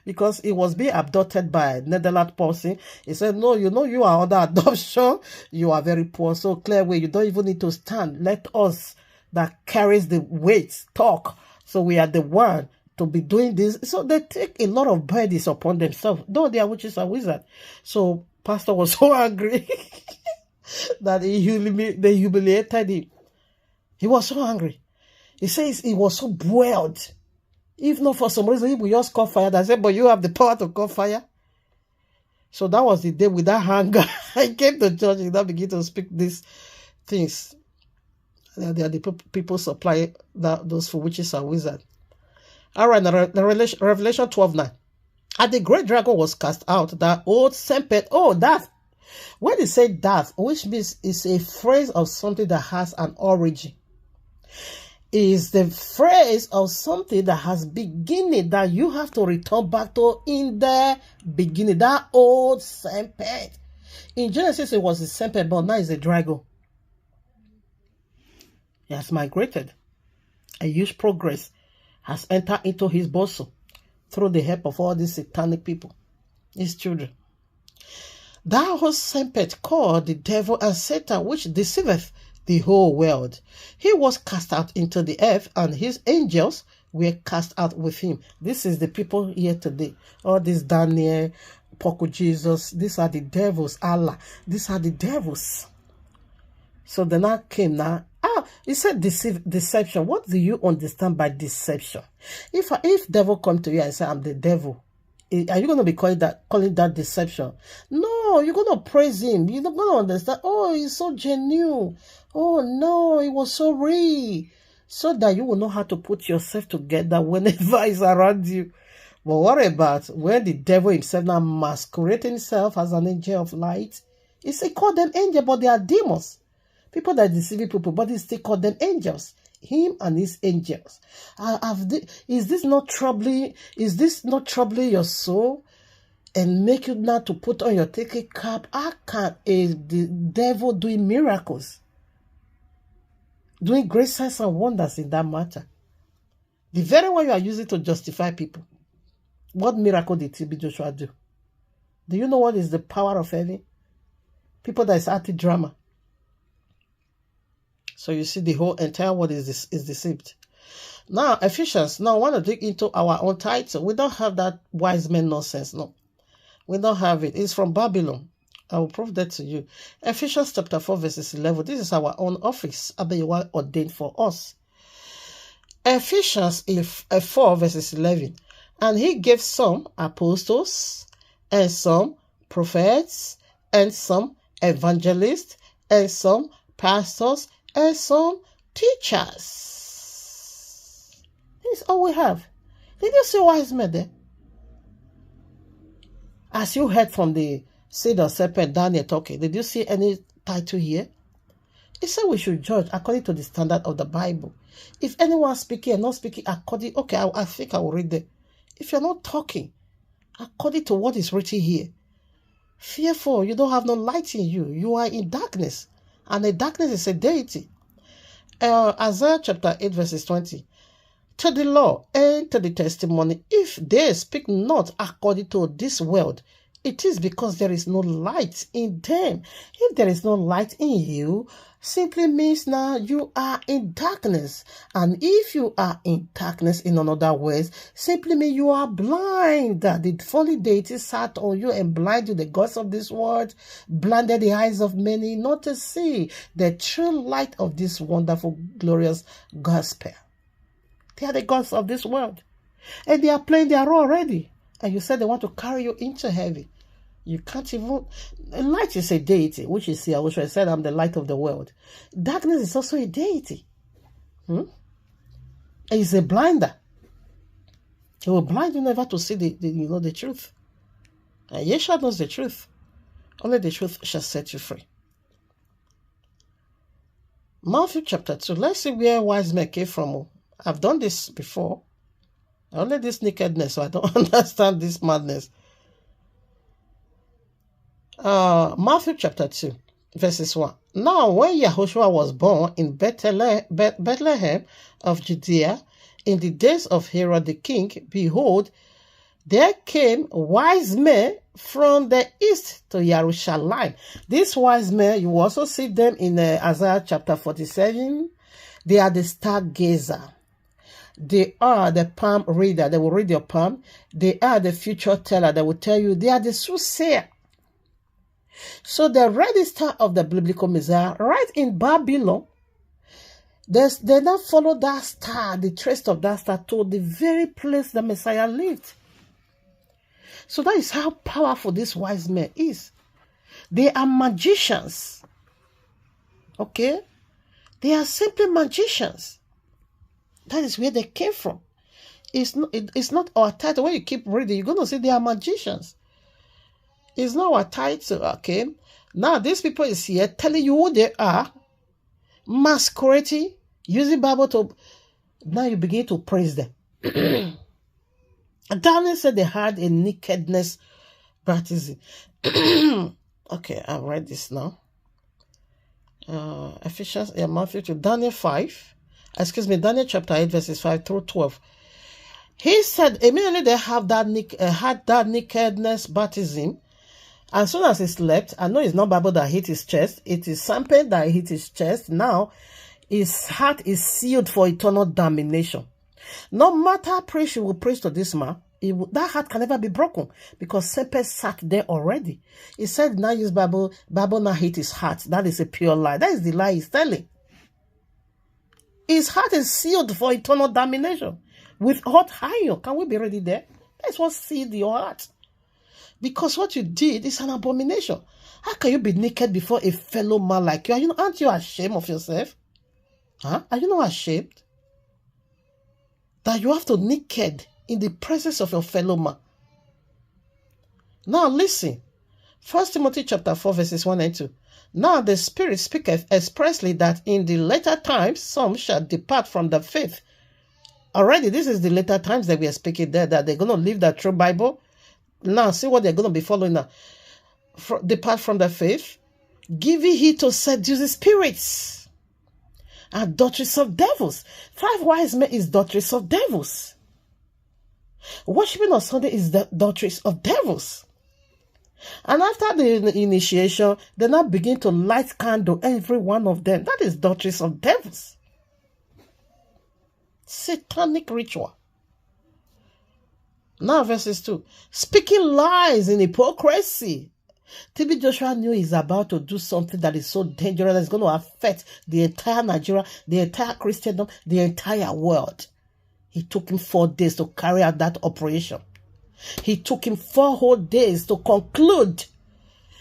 Because he was being abducted by a Netherlands person. He said, no, you are under adoption. You are very poor. So clear way, you don't even need to stand. Let us that carries the weight talk. So we are the one to be doing this. So they take a lot of burdens upon themselves. Though they are witches and wizards. So pastor was so angry that they humiliated him. He was so angry. He says he was so boiled. If not for some reason, he would just call fire. I said, but you have the power to call fire. So that was the day with that hunger. I came to church and I began to speak these things. They are the people supply those for witches and wizards. All right, the Revelation 12:9. And the great dragon was cast out, that old serpent. Oh, that. When they say that, which means it's a phrase of something that has an origin. Is the phrase of something that has beginning that you have to return back to in the beginning. That old serpent. In Genesis, it was a serpent, but now it's a dragon. He has migrated. A huge progress has entered into his bosom through the help of all these satanic people, his children. That whole serpent called the devil and Satan, which deceiveth the whole world. He was cast out into the earth, and his angels were cast out with him. This is the people here today. All this Daniel, Poco Jesus, these are the devils. Allah, these are the devils. So they now came now. He said deception. What do you understand by deception? If devil come to you and say, I'm the devil, are you going to be calling that deception? No, you're going to praise him. You're not going to understand. Oh, he's so genuine. Oh, no, it was so real. So that you will know how to put yourself together whenever he's around you. But what about when the devil himself now masquerading himself as an angel of light? He say call them angels, but they are demons. People that deceive people, but he still call them angels. him and his angels. Is this not troubling? Is this not troubling your soul and make you not to put on your thinking cap? How can the devil doing miracles, doing great signs and wonders in that matter? The very one you are using to justify people. What miracle did TB Joshua do? Do you know what is the power of heaven? People that is anti-drama. So you see the whole entire world is deceived. Now, Ephesians, now I want to dig into our own title. We don't have that Wiseman nonsense, no. We don't have it. It's from Babylon. I will prove that to you. Ephesians chapter 4 verses 11. This is our own office. YAHUAH ordained for us. Ephesians 4 verses 11. And he gave some apostles, and some prophets, and some evangelists, and some pastors, and some teachers. This is all we have. Did you see Wiseman there? As you heard from the seed of Serpent, Daniel talking, did you see any title here? It said we should judge according to the standard of the Bible. If anyone speaking and not speaking according, okay, I think I will read it. If you're not talking according to what is written here, fearful, you don't have no light in you. You are in darkness. And the darkness is a deity. Isaiah chapter 8 verses 20. To the law and to the testimony, if they speak not according to this world, it is because there is no light in them. If there is no light in you, simply means now you are in darkness. And if you are in darkness, in another words, simply means you are blind. The folly deity sat on you and blinded the gods of this world, blinded the eyes of many, not to see the true light of this wonderful, glorious gospel. They are the gods of this world. And they are playing their role already. And you said they want to carry you into heaven. You can't even... Light is a deity, which is here, which I said, I'm the light of the world. Darkness is also a deity. And it's a blinder. It will blind you never to see the truth. And Yeshua knows the truth. Only the truth shall set you free. Matthew chapter 2. Let's see where Wiseman came from. I've done this before. Only this nakedness, so I don't understand this madness. Matthew chapter 2, verses 1. Now, when Yahushua was born in Bethlehem of Judea, in the days of Herod the king, behold, there came wise men from the east to Jerusalem. These wise men, you also see them in Isaiah chapter 47. They are the stargazer. They are the palm reader. They will read your palm. They are the future teller. They will tell you. They are the soothsayer. So the red star of the biblical Messiah, right in Babylon, they now follow that star, the trace of that star, to the very place the Messiah lived. So that is how powerful this wise man is. They are magicians. Okay? They are simply magicians. That is where they came from. It's not our title. When you keep reading, you're going to see they are magicians. It's not our title, okay? Now, these people is here telling you who they are, masquerading, using Bible to... Now you begin to praise them. Daniel said they had a nakedness baptism. Okay, I'll write this now. Ephesians, Matthew to Daniel 5. Daniel chapter 8, verses 5 through 12. He said, immediately they have had that nakedness baptism. As soon as he slept, I know it's not Bible that hit his chest. It is Serpent that hit his chest. Now, his heart is sealed for eternal damnation. No matter preach you will preach to this man, that heart can never be broken because Serpent sat there already. He said, now use Bible now hit his heart. That is a pure lie. That is the lie he's telling. His heart is sealed for eternal damnation with hot iron. Can we be ready there? That's what sealed your heart. Because what you did is an abomination. How can you be naked before a fellow man like you? Aren't you ashamed of yourself? Huh? Are you not ashamed? That you have to naked in the presence of your fellow man. Now listen. 1 Timothy chapter 4 verses 1 and 2. Now the Spirit speaketh expressly that in the later times some shall depart from the faith. Already, this is the later times that we are speaking there, that they're going to leave the true Bible. Now, see what they're going to be following now. Depart from the faith, giving heed to seducing spirits and doctrines of devils. 5 wise men is doctrines of devils. Worshipping on Sunday is the doctrines of devils. And after the initiation, they now begin to light candle, every one of them. That is doctrines of devils. Satanic ritual. Now verses 2. Speaking lies in hypocrisy. TB Joshua knew he's about to do something that is so dangerous that's going to affect the entire Nigeria, the entire Christendom, the entire world. It took him 4 days to carry out that operation. He took him 4 whole days to conclude.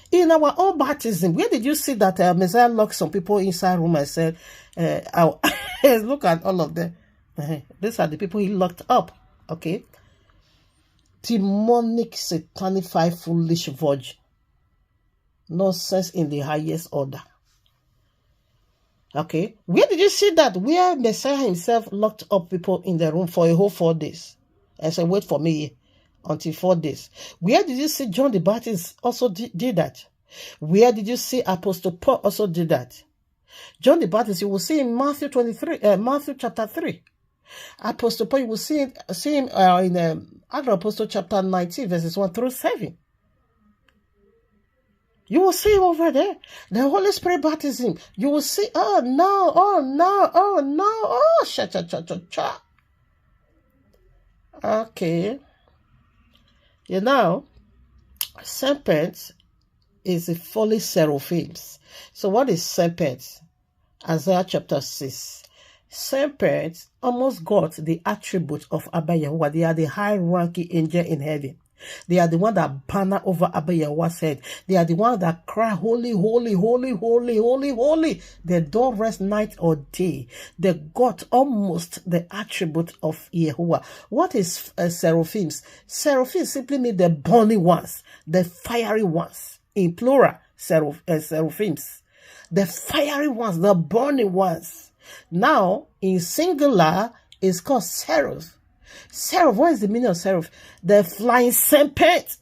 In our own baptism, where did you see that Messiah locked some people inside room and said, look at all of them. These are the people he locked up. Okay. Demonic, satanic, foolish virgin. Nonsense in the highest order. Okay. Where did you see that? Where Messiah himself locked up people in the room for a whole 4 days. And said, wait for me until 4 days. Where did you see John the Baptist also did that? Where did you see Apostle Paul also did that? John the Baptist, you will see in Matthew chapter 3. Apostle Paul, you will see him in Acts of Apostle chapter 19, verses 1 through 7. You will see him over there. The Holy Spirit baptism. You will see, cha. Okay. You know, serpent is a fully seraphims. So what is serpent? Isaiah chapter 6. Serpent almost got the attribute of Abba Yahuwah. They are the high-ranking angel in heaven. They are the one that banner over Abba Yahuwah's head. They are the one that cry, holy, holy, holy, holy, holy, holy. They don't rest night or day. They got almost the attribute of Yahuwah. What is seraphims? Seraphims simply mean the burning ones, the fiery ones. In plural, seraphims. The fiery ones, the burning ones. Now, in singular, it's called seraph. Seraph, what is the meaning of seraph? The flying serpent.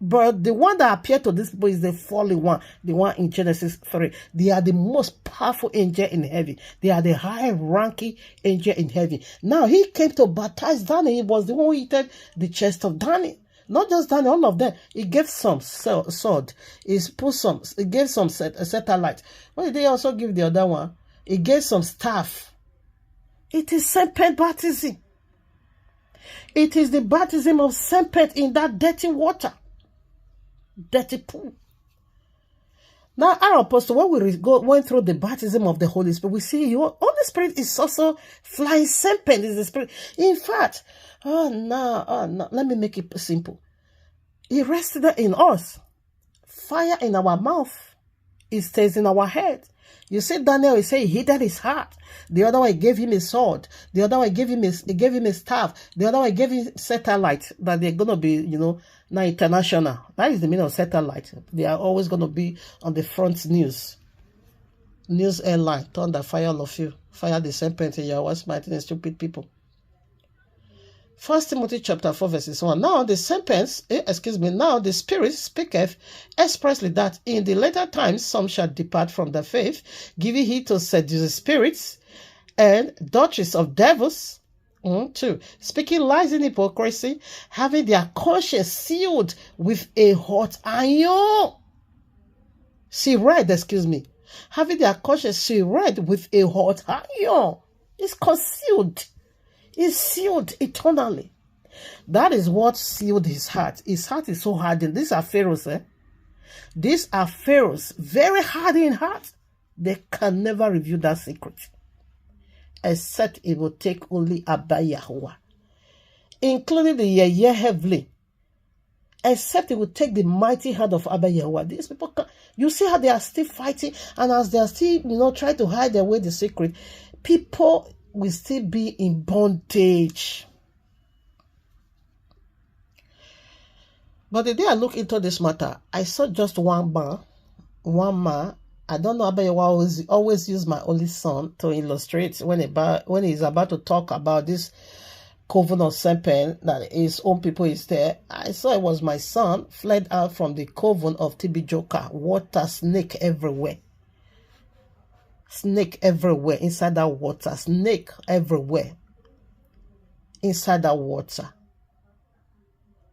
But the one that appeared to this people is the fallen one, the one in Genesis 3. They are the most powerful angel in heaven. They are the high-ranking angel in heaven. Now, he came to baptize Daniel. He was the one who eaten the chest of Daniel. Not just Daniel, all of them. He gave some sword. He gave some satellite. What did they also give the other one? He gave some staff. It is serpent baptism. It is the baptism of serpent in that dirty water. Dirty pool. Now, our apostle, when we went through the baptism of the Holy Spirit, we see your Holy Spirit is also flying serpent. Is the Spirit. In fact, let me make it simple. He rested in us. Fire in our mouth. It stays in our head. You see, Daniel, he said he hid his heart. The other one gave him a sword. The other one gave him a staff. The other one gave him satellite that they're going to be, now international. That is the meaning of satellite. They are always going to be on the front news. News airline. Thunder, fire all of you. Fire the serpent in your worst mighty and stupid people. 1 Timothy chapter 4 verses 1. Now the Spirit speaketh expressly that in the later times some shall depart from the faith, giving heed to seducing spirits and doctrines of devils. 2. Speaking lies in hypocrisy, having their conscience sealed with a hot iron. Having their conscience sealed with a hot iron. It's concealed. Is sealed eternally. That is what sealed his heart. His heart is so hardened. These are pharaohs. These are pharaohs, very hard in heart. They can never reveal that secret. Except it will take only Abba Yahuwah. Including the YAHUAH'S. Except it will take the mighty hand of Abba Yahuwah. These people, you see how they are still fighting. And as they are still, trying to hide away the secret, people will still be in bondage. But the day I look into this matter, I saw just one man. I don't know about you. Always use my only son to illustrate when he's about to talk about this coven of Serpent, that his own people is there. I saw it was my son fled out from the coven of TB Joker. Water, snake everywhere. Snake everywhere inside that water. Snake everywhere inside that water.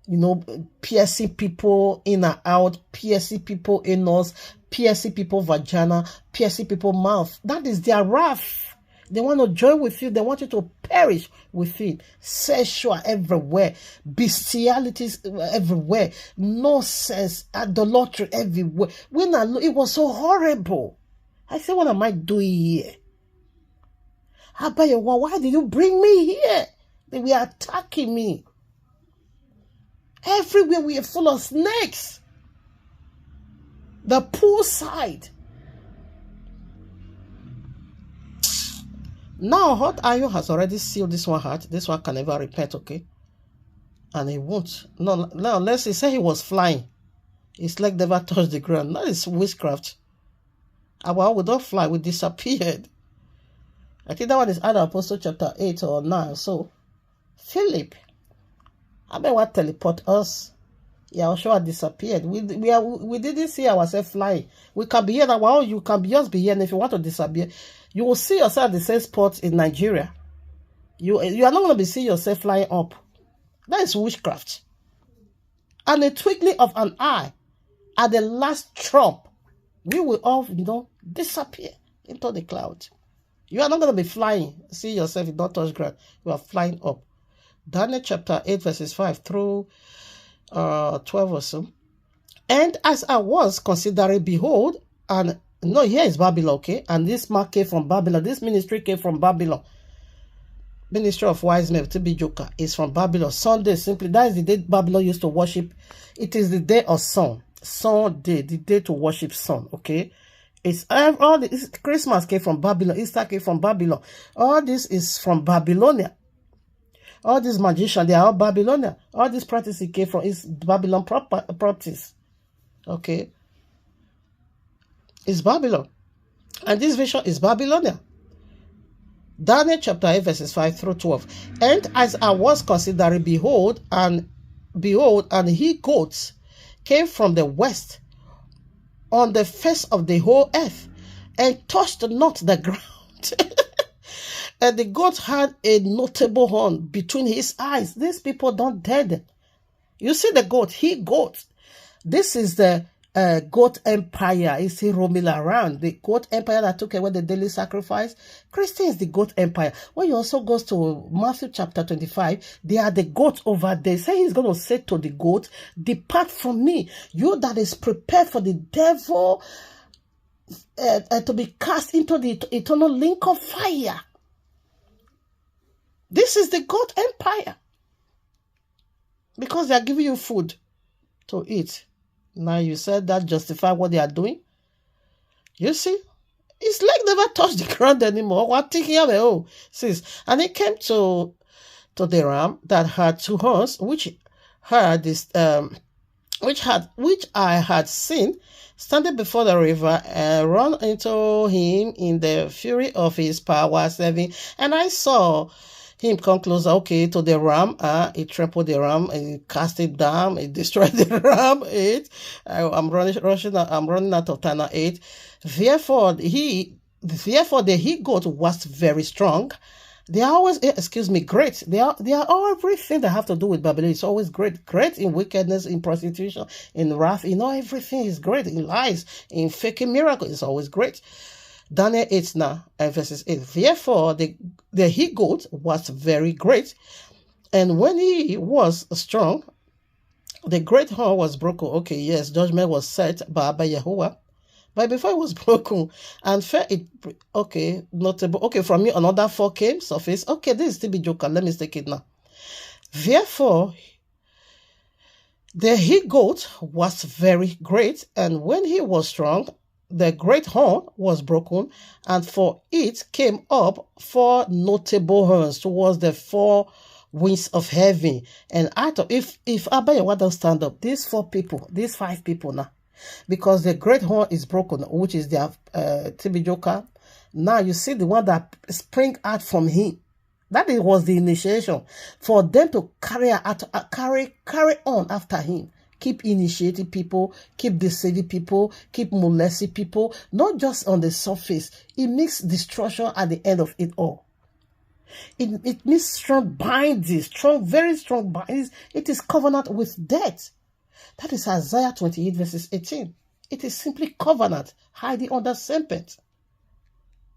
You know, piercing people in and out, piercing people anus, piercing people vagina, piercing people mouth. That is their wrath. They want to join with you. They want you to perish with it. Sexual everywhere. Bestialities everywhere. Nonsense. Idolatry everywhere. When I look, it was so horrible. I said, what am I doing here? Abayowa, why did you bring me here? They were attacking me. Everywhere we are full of snakes. The poolside. Now, hot iron has already sealed this one heart. This one can never repent, okay? And he won't. No, now, let's say he was flying. His leg never touched the ground. That is witchcraft. Well, we don't fly. We disappeared. I think that one is either Apostle chapter 8 or 9. So, Philip, I mean, what teleport us? Yahushua disappeared. We didn't see ourselves flying. We can be here now. Well, you can just be here. And if you want to disappear, you will see yourself at the same spot in Nigeria. You are not going to be seeing yourself flying up. That is witchcraft. And a twinkling of an eye, at the last trump, we will all, disappear into the cloud. You are not going to be flying. See yourself, you don't touch ground. You are flying up. Daniel chapter 8 verses 5 through 12 or so. And as I was considering, behold, and no, here is Babylon, okay? And this mark came from Babylon. This ministry came from Babylon. Ministry of Wiseman, TB Joker, is from Babylon. Sunday, simply, that is the day Babylon used to worship. It is the day of sun. Sunday, the day to worship sun, okay? It's all this. Christmas came from Babylon. Easter came from Babylon. All this is from Babylonia. All these magicians, they are all Babylonian. All these practices came from Babylon practice. Okay? It's Babylon. And this vision is Babylonian. Daniel chapter 8 verses 5 through 12. And as I was considering, behold, and he goats came from the west on the face of the whole earth, and touched not the ground. And the goat had a notable horn between his eyes. These people don't dead. You see the goat, he goat. This is the goat empire. Is he roaming around? The goat empire that took away the daily sacrifice. Christian is the goat empire. When you also goes to Matthew chapter 25, they are the goats over there. Say he's going to say to the goat, depart from me, you that is prepared for the devil to be cast into the eternal lake of fire. This is the goat empire. Because they are giving you food to eat. Now you said that justify what they are doing. You see, it's like never touched the ground anymore. What thinking of it? Oh, sis. And it came to the ram that had two horns, which I had seen standing before the river, and run into him in the fury of his power, serving. And I saw him come closer, okay, to the ram. He trampled the ram and he cast it down. He destroyed the ram. I'm running out of time. 8. Therefore, the he goat was very strong. They are always, great. They are everything that have to do with Babylon. It's always great. Great in wickedness, in prostitution, in wrath. Everything is great. In lies, in faking miracles, it's always great. Daniel 8 now, verses 8. Therefore, the he goat was very great, and when he was strong, the great horn was broken. Okay, yes, judgment was set by Yahuwah. But before it was broken, and fair it, okay, notable. Okay, from me, another 4 came, surface. Okay, this is TB Joker. Let me take it now. Therefore, the he goat was very great, and when he was strong, the great horn was broken, and for it came up 4 notable horns towards the 4 winds of heaven. And if YAHUAH don't stand up, these 5 people now, because the great horn is broken, which is their TB Joker. Now you see the one that spring out from him. That was the initiation for them to carry on after him. Keep initiating people, keep deceiving people, keep molesting people, not just on the surface. It makes destruction at the end of it all. It means strong bindings, very strong bindings. It is covenant with death. That is Isaiah 28 verses 18. It is simply covenant hiding under serpent.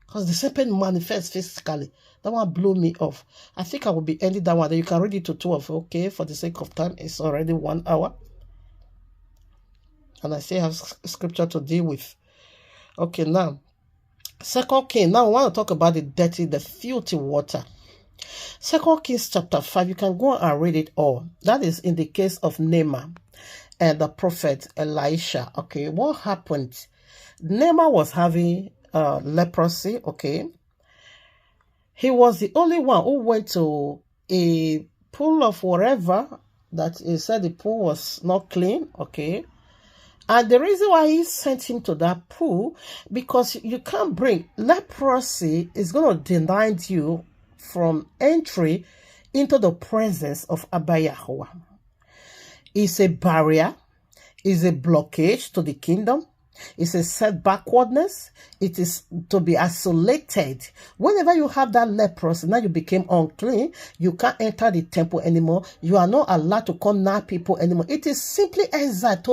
Because the serpent manifests physically. That one blew me off. I think I will be ending that one. You can read it to 12. Okay, for the sake of time, it's already 1 hour. And I still have scripture to deal with. Okay, now. 2 Kings. Now I want to talk about the filthy water. 2 Kings chapter 5. You can go and read it all. That is in the case of Naaman and the prophet Elisha. Okay, what happened? Naaman was having leprosy. Okay, he was the only one who went to a pool of whatever that he said the pool was not clean. Okay, and the reason why he sent him to that pool, because you can't bring leprosy is going to deny you from entry into the presence of YAHUAH. It's a barrier, it's a blockage to the kingdom. It's a set backwardness. It is to be isolated. Whenever you have that leprosy, now you became unclean. You can't enter the temple anymore. You are not allowed to come near people anymore. It is simply exiled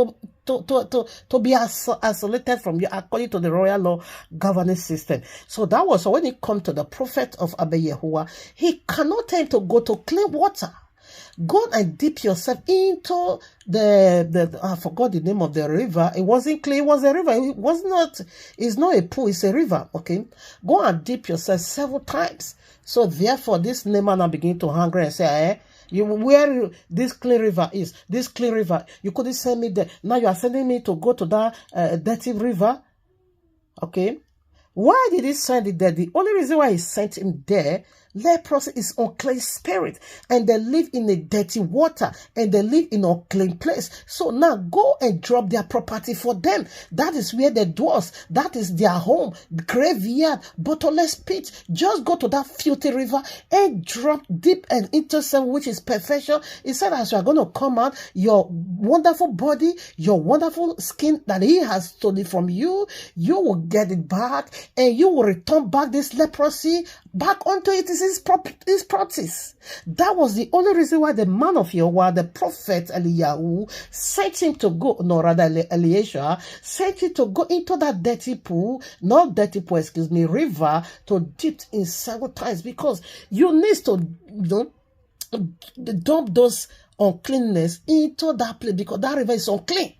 to be isolated from you according to the royal law governing system. So that was when it comes to the prophet of YAHUAH, he cannot tell him to go to clean water. Go and dip yourself into the I forgot the name of the river. It wasn't clean, it was a river. It's not a pool, it's a river. Okay. Go and dip yourself several times. So therefore, this Naaman now begin to hunger and say, where this clean river is, this clean river, you couldn't send me there. Now you are sending me to go to that dirty river. Okay. Why did he send it there? The only reason why he sent him there, leprosy is unclean spirit, and they live in a dirty water, and they live in a unclean place. So now go and drop their property for them. That is where they dwell. That is their home, graveyard, bottomless pit. Just go to that filthy river and drop deep and intercept, which is perfection. He said, as you are going to come out, your wonderful body, your wonderful skin that he has stolen from you, you will get it back, and you will return back this leprosy back onto it. His practice. That was the only reason why the man of YAHUAH, the prophet Eliyahu, sent him to go, no, rather Elisha, sent him to go into that dirty pool, not dirty pool, excuse me, river, to dip in several times, because you need to, dump those uncleanness into that place, because that river is unclean.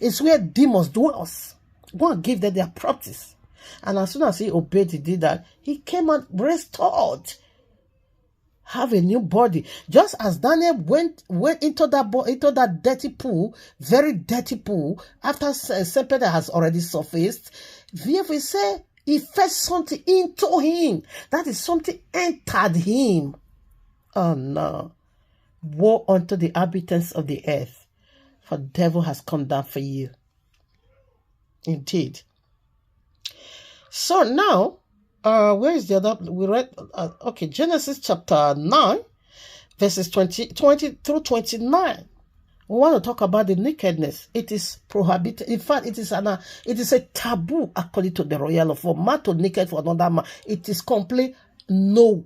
It's where demons dwells. Go and give them their practice. And as soon as he obeyed, he did that. He came out restored, have a new body. Just as Daniel went into that dirty pool, very dirty pool, after Serpent has already surfaced. Therefore, he said he felt something into him. That is, something entered him. Oh no! Woe unto the inhabitants of the earth, for the devil has come down for you. Indeed. So now, where is the other? We read, okay, Genesis chapter 9, verses 20 through 29. We want to talk about the nakedness. It is prohibited. In fact, it is a taboo according to the royal law for man to naked for another man. It is complete no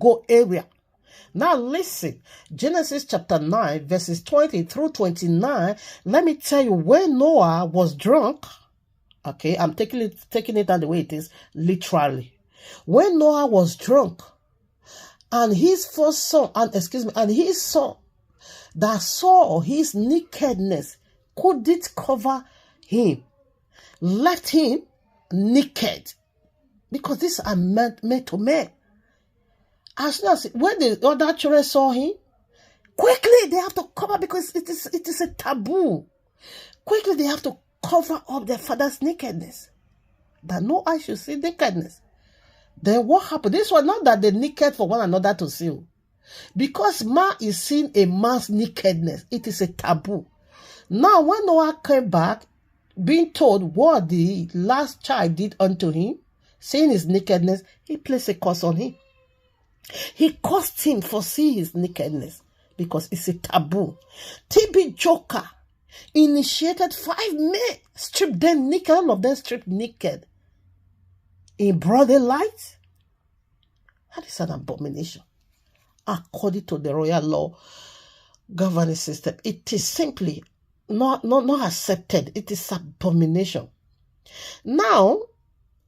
go area. Now listen, Genesis chapter 9, verses 20 through 29. Let me tell you, when Noah was drunk. Okay, I'm taking it and the way it is, literally. When Noah was drunk, and his first son, and his son that saw his nakedness couldn't cover him, left him naked, because these are meant to men. As soon as when the other children saw him, quickly they have to cover, because it is a taboo. Quickly they have to cover up their father's nakedness, that no eye should see nakedness. Then what happened? This was not that they naked for one another to see. Because man is seeing a man's nakedness, it is a taboo. Now, when Noah came back, being told what the last child did unto him, seeing his nakedness, he placed a curse on him. He cursed him for seeing his nakedness because it's a taboo. TB Joker initiated 5 men, stripped them naked, all of them stripped naked in broad daylight. That is an abomination. According to the royal law governing system, it is simply not accepted. It is abomination. Now,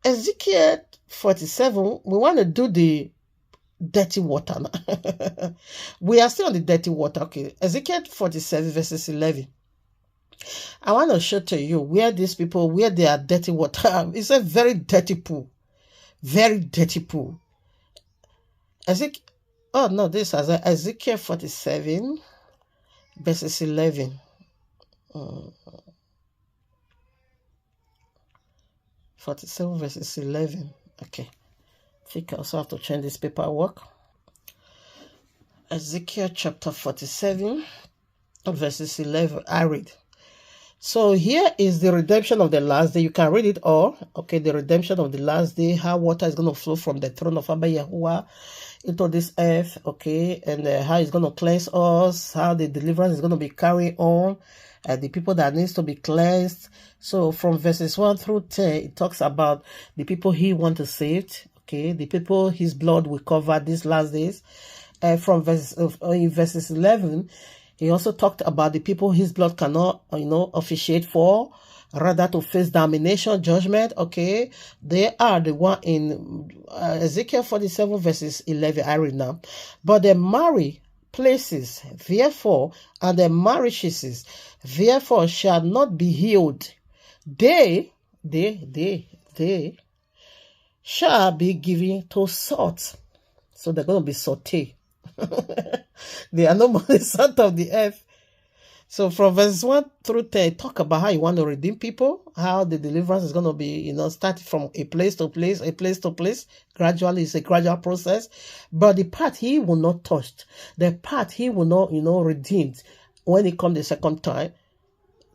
Ezekiel 47, we want to do the dirty water. We are still on the dirty water. Okay, Ezekiel 47 verses 11. I want to show to you where these people, where they are dirty water. It's a very dirty pool. Very dirty pool. Ezekiel, oh no, this is Ezekiel 47 verses 11. 47 verses 11. Okay. I think I also have to change this paperwork. Ezekiel chapter 47 verses 11. I read. So here is the redemption of the last day. You can read it all. Okay, the redemption of the last day. How water is going to flow from the throne of Abba Yahuwah into this earth. Okay, and how it's going to cleanse us. How the deliverance is going to be carried on. The people that needs to be cleansed. So from verses 1 through 10, it talks about the people he wants to save. Okay, the people his blood will cover these last days. From verses 11, he also talked about the people his blood cannot, officiate for, rather to face damnation, judgment. Okay, they are the one in Ezekiel 47 verses 11. I read now. But the marry places, therefore, and the marriages, therefore, shall not be healed. They shall be given to salt. So they're going to be sauté. They are no more the salt of the earth. So from verse 1 through 10, talk about how you want to redeem people, how the deliverance is going to be, started from a place to place, Gradually, it's a gradual process. But the part he will not touch, the part he will not, redeem when he comes the second time,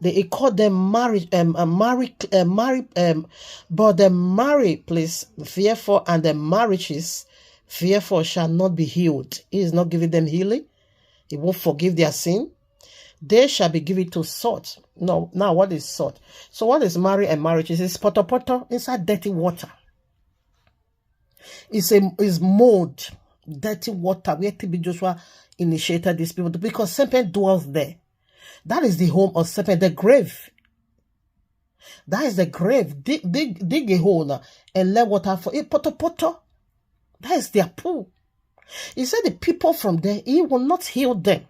they call them marriage, but the married place, therefore, and the marriages, therefore, shall not be healed. He is not giving them healing. He won't forgive their sin. They shall be given to salt. No, now what is salt? So what is marriage and marriages? It's poto inside dirty water. It's mold, dirty water where TB Joshua initiated these people because Serpent dwells there. That is the home of Serpent, the grave. That is the grave. Dig a hole now and let water for it. Poto. That is their pool. He said the people from there, he will not heal them.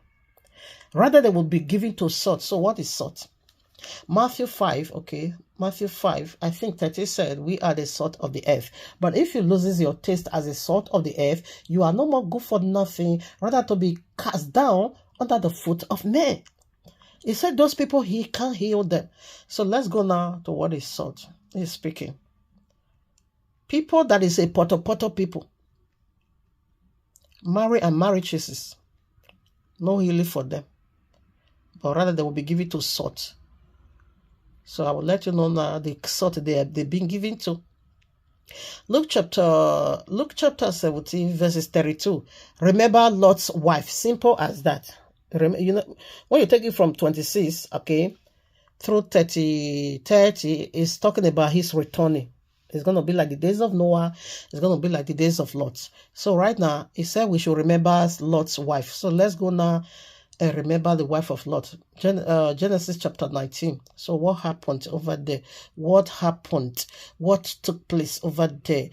Rather, they will be given to salt. So what is salt? Matthew 5, okay. Matthew 5, I think 30 said, we are the salt of the earth. But if you loses your taste as a salt of the earth, you are no more good for nothing, rather to be cast down under the foot of men. He said those people, he can't heal them. So let's go now to what is salt. He's speaking. People that is a poto people. Marry and marriages. No healing for them. But rather they will be given to salt. So I will let you know now the salt they've been given to. Luke chapter 17 verses 32. Remember Lot's wife. Simple as that. When you take it from 26, okay, through 30, it's talking about his returning. It's going to be like the days of Noah. It's going to be like the days of Lot. So right now, it said we should remember Lot's wife. So let's go now and remember the wife of Lot. Genesis chapter 19. So what happened over there? What happened? What took place over there?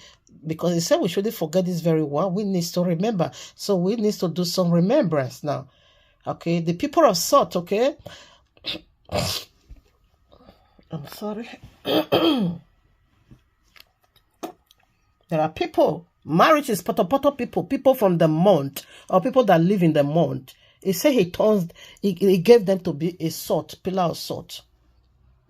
Because it said we shouldn't forget this very well. We need to remember. So we need to do some remembrance now. Okay, the people of salt, okay? I'm sorry. There are people, marriage is poto people from the mount, or people that live in the mount. He said he gave them to be a salt, pillar of salt.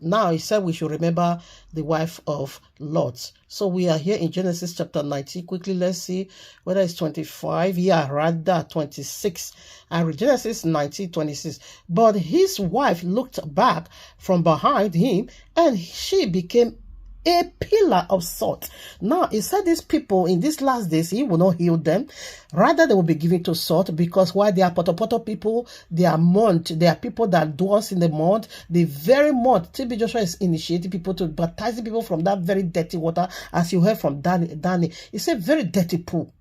Now he said we should remember the wife of Lot. So we are here in Genesis chapter 19. Quickly, let's see whether it's 25. Yeah, rather 26. I read Genesis 19:26. But his wife looked back from behind him, and she became a pillar of salt. Now, he said these people in these last days, he will not heal them. Rather, they will be given to salt, because while they are poto people, they are mud. They are people that dwells in the mud. The very mud. TB Joshua is initiating people to baptize people from that very dirty water, as you heard from Danny. It's a very dirty pool.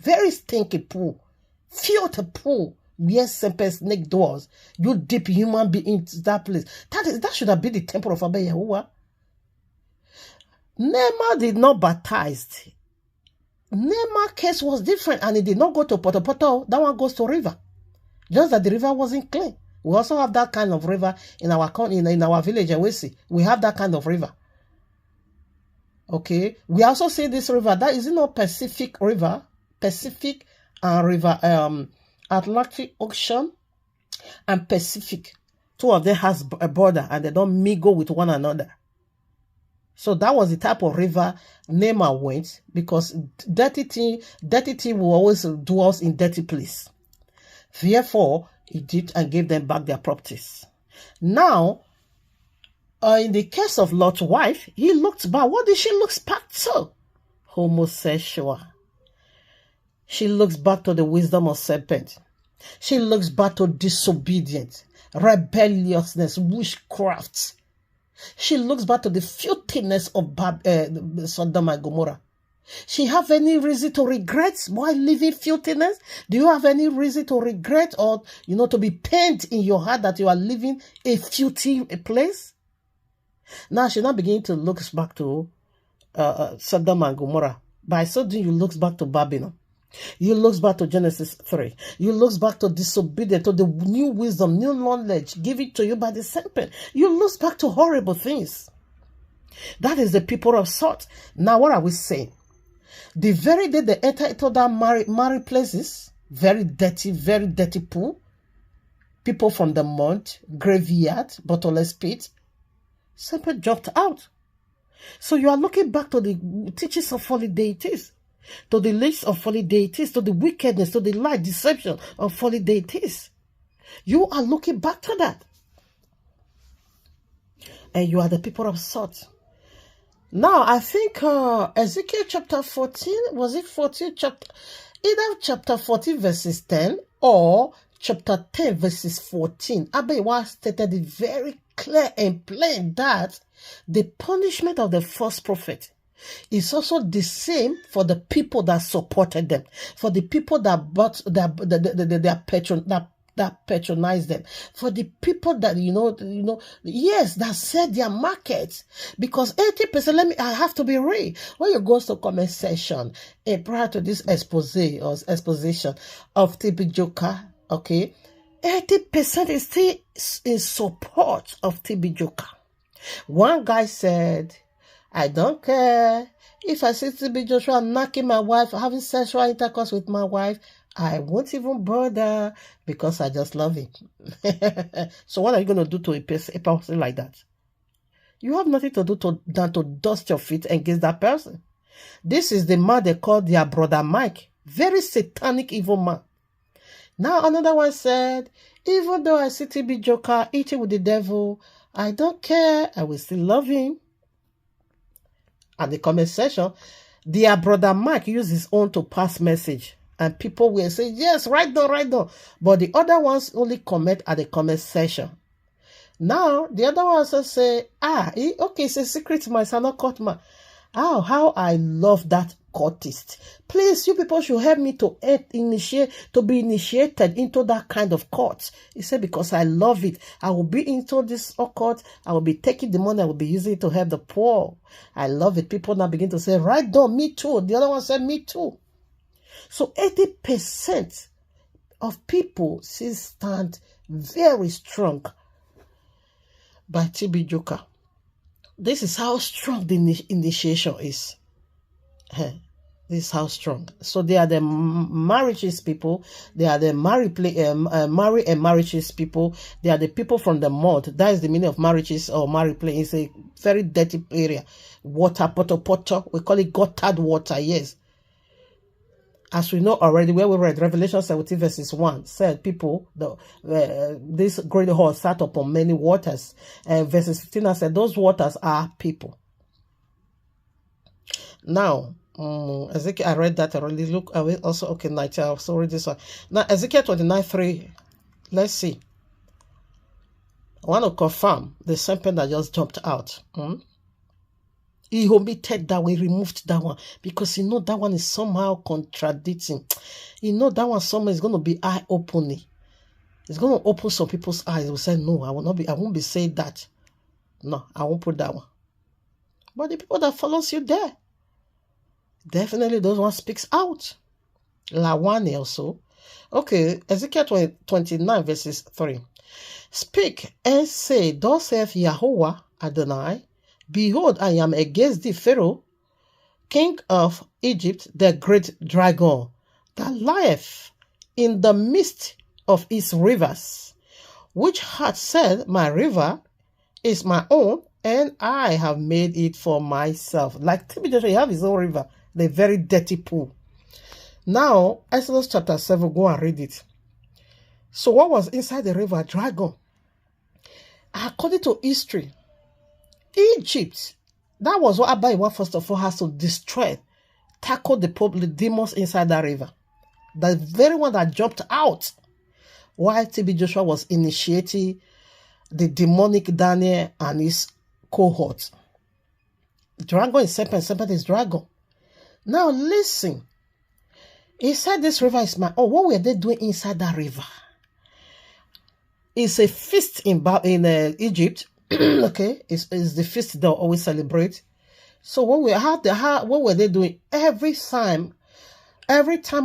Very stinky pool. Filthy pool. Where serpent snake dwells. You dip human being into that place. That should have been the temple of Abba Yahuwah. Naaman did not baptize. Naaman's case was different, and he did not go to Poto. That one goes to river. Just that the river wasn't clean. We also have that kind of river in our village, we have that kind of river. Okay. We also see this river. That is not Pacific River. Pacific River, Atlantic Ocean and Pacific. Two of them has a border, and they don't mingle with one another. So that was the type of river Naaman went, because dirty thing will always dwell in dirty place. Therefore, he did and gave them back their properties. Now, in the case of Lot's wife, he looked back. What did she look back to? Homosexual. She looks back to the wisdom of serpent. She looks back to disobedience, rebelliousness, witchcraft. She looks back to the filthiness of Sodom and Gomorrah. She have any reason to regret while living filthiness? Do you have any reason to regret, or to be pained in your heart that you are living a filthy place? Now she now beginning to look back to Sodom and Gomorrah. By so doing, you look back to Babylon. You look back to Genesis 3. You look back to disobedience, to the new wisdom, new knowledge given to you by the serpent. You look back to horrible things. That is the people of salt. Now, what are we saying? The very day they enter into that married places, very dirty pool, people from the mud, graveyard, bottomless pit, serpent jumped out. So you are looking back to the teachings of fallen deities, to the list of fallen deities, to the wickedness, to the lie, deception of fallen deities. You are looking back to that. And you are the people of salt. Now, I think Ezekiel chapter 14, was it 14? Either chapter 14 verses 10 or chapter 10 verses 14. Abaywa stated it very clear and plain that the punishment of the false prophet is also the same for the people that supported them, for the people that patronized them, for the people that yes, that set their markets. Because 80%, I have to be real. When you go to comment section prior to this exposition of TB Joker, okay, 80% is still in support of TB Joker. One guy said, I don't care if I see TB Joshua knocking my wife, having sexual intercourse with my wife, I won't even bother because I just love him. So what are you going to do to a person like that? You have nothing to do than to dust your feet against that person. This is the man they call their brother Mike. Very satanic, evil man. Now another one said, even though I see TB Joker eating with the devil, I don't care. I will still love him. And the comment section, their brother Mike used his own to pass message. And people will say, yes, right now. But the other ones only comment at the comment section. Now, the other ones also say, okay, it's a secret, my son, not court man. Oh, how I love that cultist. Please, you people should help me to be initiated into that kind of cult. He said, because I love it. I will be into this occult. I will be taking the money. I will be using it to help the poor. I love it. People now begin to say, right on, me too. The other one said, me too. So 80% of people still stand very strong by TB Joker. This is how strong the initiation is. This is how strong. So they are the marriages people. They are the marry and marriages people. They are the people from the mud. That is the meaning of marriages or marry play. It's a very dirty area. Water, poto. We call it guttered water, yes. As we know already, where we read Revelation 17 verses 1, said people, this great hall sat upon many waters. Verses 15 said those waters are people. Now, Ezekiel, I read that already. Look, I will also, okay, 19, I also read this one. Now, Ezekiel 29:3, let's see. I want to confirm the serpent that just jumped out. He omitted that one, removed that one, because you know that one is somehow contradicting. You know that one somehow is going to be eye-opening. It's going to open some people's eyes. They will say, no, I won't be saying that. No, I won't put that one. But the people that follows you there, definitely those one speaks out. Lawane also. Okay, Ezekiel 29 verses 3. Speak and say, thus saith Yahuwah Adonai, behold, I am against thee, Pharaoh, king of Egypt, the great dragon, that lieth in the midst of his rivers, which hath said, my river is my own, and I have made it for myself. Like TB Joshua, he have his own river, the very dirty pool. Now, Exodus chapter 7, go and read it. So what was inside the river? Dragon. According to history, Egypt, that was what Abayiwa first of all has to destroy, tackle the demons inside that river. The very one that jumped out while TB Joshua was initiating the demonic Daniel and his cohort. Dragon is serpent, serpent is dragon. Now listen. He said this river is my own. What were they doing inside that river? It's a feast in Egypt. Okay, it's the feast they'll always celebrate. So what were they doing? Every time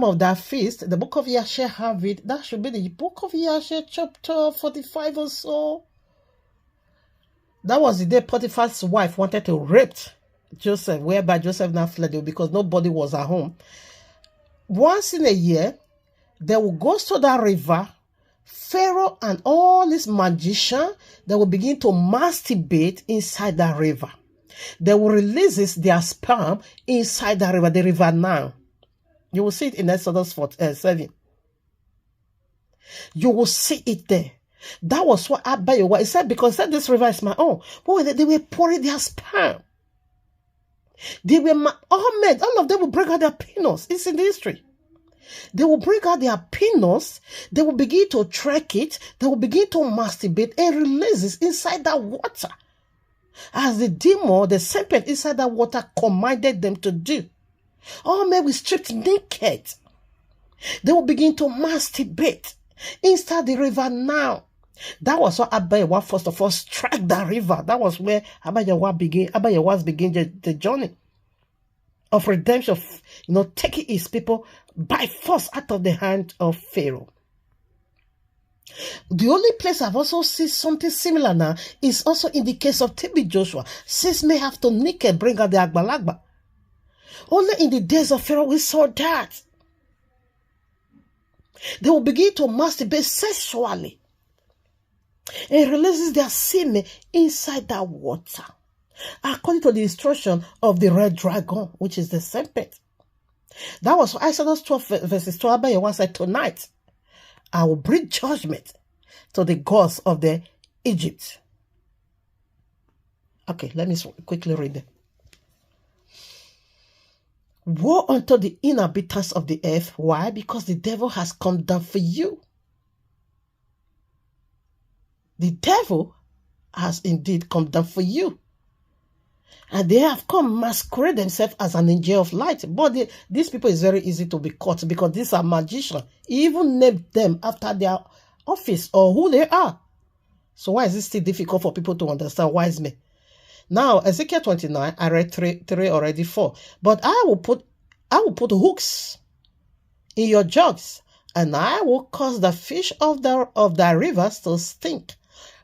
of that feast, the book of Yahshua have it. That should be the book of Yahshua chapter 45 or so. That was the day Potiphar's wife wanted to rape Joseph, whereby Joseph now fled because nobody was at home. Once in a year, they will go to that river. Pharaoh and all these magicians, they will begin to masturbate inside that river. They will release their sperm inside the river now. You will see it in Exodus 7. You will see it there. That was what Abayiwa said, because said this river is my own. They were pouring their sperm. They were all of them will bring out their penis. It's in the history. They will bring out their penis, they will begin to track it, they will begin to masturbate and release it inside that water. As the demon, the serpent inside that water commanded them to do. All men will stripped naked. They will begin to masturbate inside the river now. That was what Abayiwa first of all struck that river. That was where Abayiwa began the journey of redemption, taking his people by force out of the hand of Pharaoh. The only place I've also seen something similar now is also in the case of TB Joshua. Sis may have to naked bring out the Agbalagba. Only in the days of Pharaoh we saw that. They will begin to masturbate sexually and releases their semen inside that water, according to the instruction of the red dragon, which is the serpent. That was Exodus 12 verses 12. Abayiwa said, tonight I will bring judgment to the gods of the Egypt. Okay, let me quickly read them. Woe unto the inhabitants of the earth. Why? Because the devil has come down for you. The devil has indeed come down for you. And they have come masquerade themselves as an angel of light. But these people is very easy to be caught because these are magicians. He even named them after their office or who they are. So why is it still difficult for people to understand Wiseman? Now, Ezekiel 29, I read 3 already, 4. But I will put hooks in your jugs, and I will cause the fish of the rivers to stink,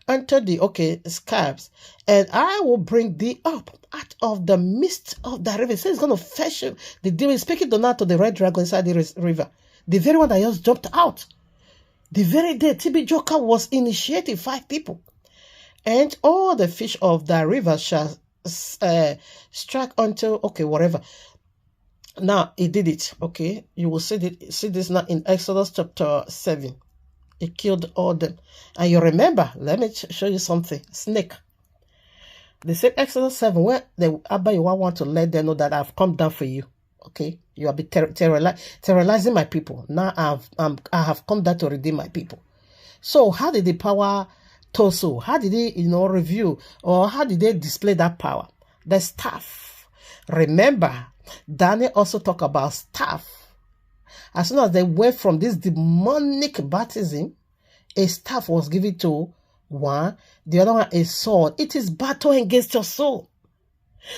enter the scarps, and I will bring thee up out of the midst of the river. So it's going to fetch you. The devil is speaking to the red dragon inside the river. The very one that just jumped out. The very day TB Joker was initiating 5 people. And all the fish of the river shall strike until, whatever. Now, he did it, You will see this now in Exodus chapter 7. He killed all them. And you remember, let me show you something. Snake. They say Exodus 7, where the Abba Yahuwah want to let them know that I've come down for you. You have been terrorizing my people. Now I have come down to redeem my people. So how did the power torso? How did they, review, or how did they display that power? The staff. Remember, Daniel also talked about staff. As soon as they went from this demonic baptism, a staff was given to one, the other one a sword. It is battle against your soul.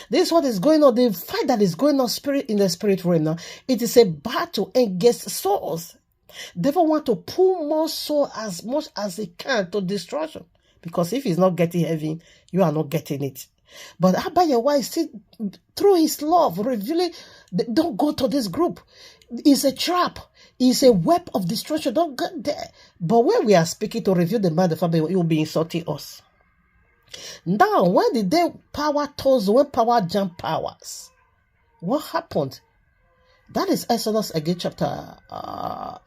This is what is going on. The fight that is going on in the spirit realm now, it is a battle against souls. They don't want to pull more soul as much as they can to destruction. Because if he's not getting heaven, you are not getting it. But Abba Yahuwah is through his love, revealing, don't go to this group. It's a trap. It's a web of destruction. Don't get there. But when we are speaking to reveal the mind of Abba, he will be insulting us. Now, when did they power toes, when power jump powers? What happened? That is Exodus again, chapter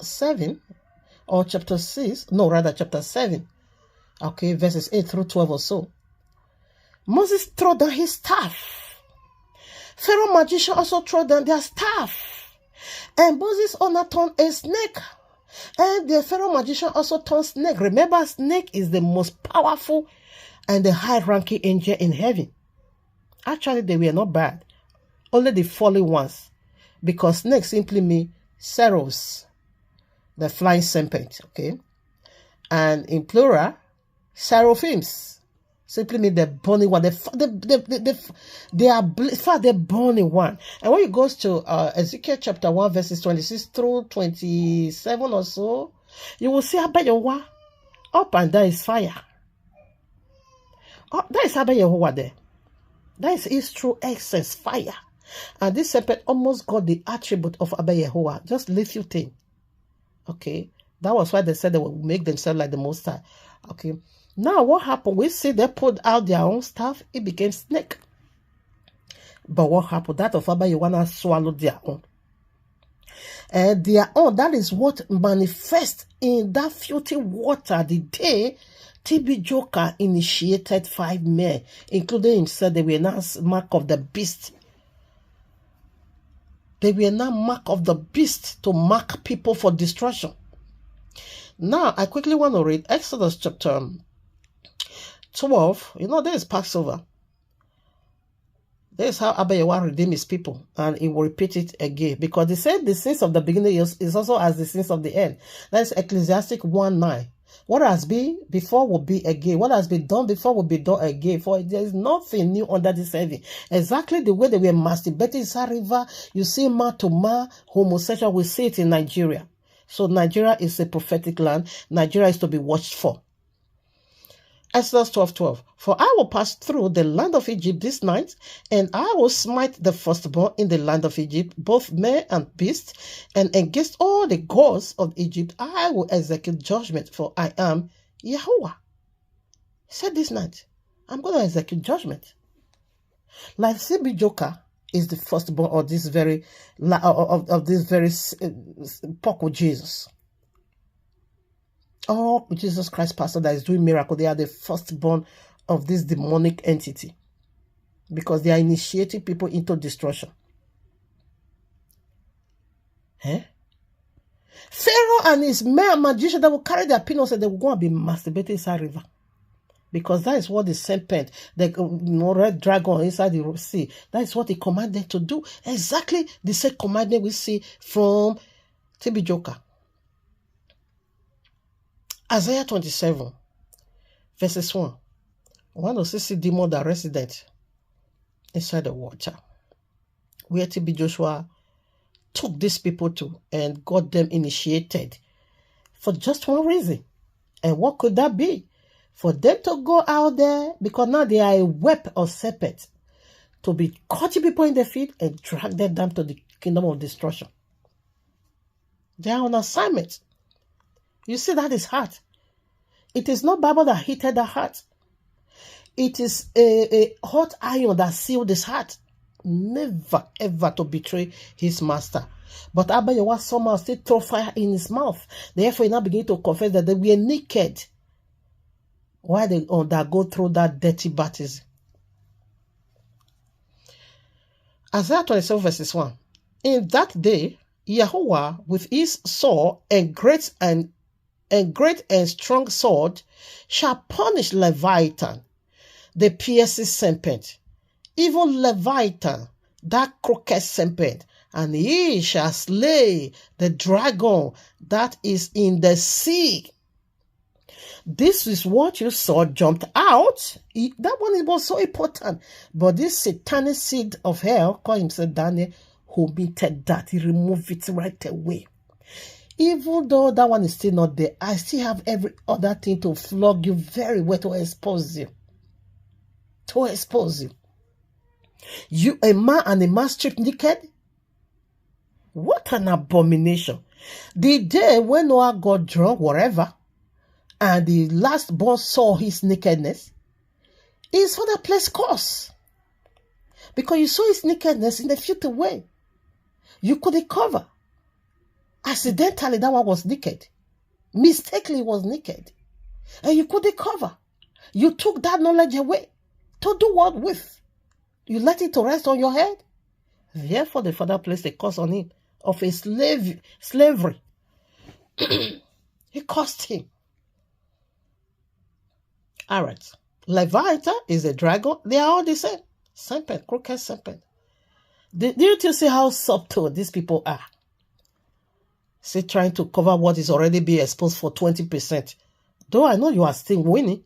7 or chapter 6. No, rather chapter 7. Verses 8 through 12 or so. Moses threw down his staff. Pharaoh magician also threw down their staff. And Moses honor turned a snake. And the Pharaoh magician also turned snake. Remember, snake is the most powerful and the high-ranking angel in heaven. Actually, they were not bad. Only the fallen ones. Because snake simply means seraph, the flying serpent. And in plural, seraphims. Simply mean the burning one. They are the burning one. And when it goes to Ezekiel chapter 1, verses 26 through 27 or so, you will see Abba Yahuwah up and there is fire. Oh, that is Abba Yahuwah there. That is his true essence, fire. And this serpent almost got the attribute of Abba Yahuwah. Just little thing. That was why they said they would make themselves like the Most High. Now what happened? We see they put out their own stuff. It became snake. But what happened? That of Abba Yahuwah swallowed their own. And their own, that is what manifests in that filthy water the day TB Joker initiated 5 men, including himself. They were now mark of the beast. They were now mark of the beast to mark people for destruction. Now, I quickly want to read Exodus chapter 12. There is Passover. This is how Abba Yahuwah redeemed his people. And he will repeat it again. Because they said the sins of the beginning is also as the sins of the end. That is Ecclesiastic 1:9. What has been before will be again. What has been done before will be done again. For there is nothing new under this heaven. Exactly the way they were masturbating inside river, you see man to man, homosexual, we see it in Nigeria. So Nigeria is a prophetic land. Nigeria is to be watched for. Exodus 12:12. For I will pass through the land of Egypt this night, and I will smite the firstborn in the land of Egypt, both man and beast, and against all the gods of Egypt I will execute judgment, for I am Yahuwah. He said this night, I'm going to execute judgment. Like CB Joker is the firstborn of this very pork with Jesus. All Jesus Christ pastor that is doing miracle, they are the firstborn of this demonic entity. Because they are initiating people into destruction. Pharaoh and his magician that will carry their peanuts and they will go and be masturbating inside river. Because that is what the serpent, the red dragon inside the sea, that is what he commanded to do. Exactly the same commandment we see from TB Joker. Isaiah 27, verses 1. One of the demons that resident inside the water, where TB Joshua took these people to and got them initiated for just one reason. And what could that be? For them to go out there, because now they are a web of serpent, to be cutting people in the feet and drag them down to the kingdom of destruction. They are on assignment. You see, that is hard. It is not Bible that heated the heart. It is a hot iron that sealed his heart. Never, ever to betray his master. But Abba Yahweh somehow still throw fire in his mouth. Therefore, he now begin to confess that they were naked. Why they undergo through that dirty baptism? Isaiah 27 verses 1. In that day, Yahuwah with his sword and great and strong sword shall punish Leviathan, the piercing serpent, even Leviathan, that crooked serpent, and he shall slay the dragon that is in the sea. This is what you saw jumped out. That one was so important. But this satanic seed of hell, called himself Daniel, who omitted that. He removed it right away. Even though that one is still not there, I still have every other thing to flog you very well to expose you. To expose you. You, a man and a man stripped naked? What an abomination. The day when Noah got drunk, whatever, and the last born saw his nakedness, his father placed curse. Because you saw his nakedness in the future way. You couldn't cover. Accidentally, that one was naked. Mistakenly was naked. And you couldn't cover. You took that knowledge away. To do what with? You let it to rest on your head? Therefore, the father placed a curse on him of a slavery. It cost him. All right. Leviathan is a dragon. They are all the same. Serpent, crooked serpent. Do you see how subtle these people are? See, trying to cover what is already being exposed for 20%. Though I know you are still winning.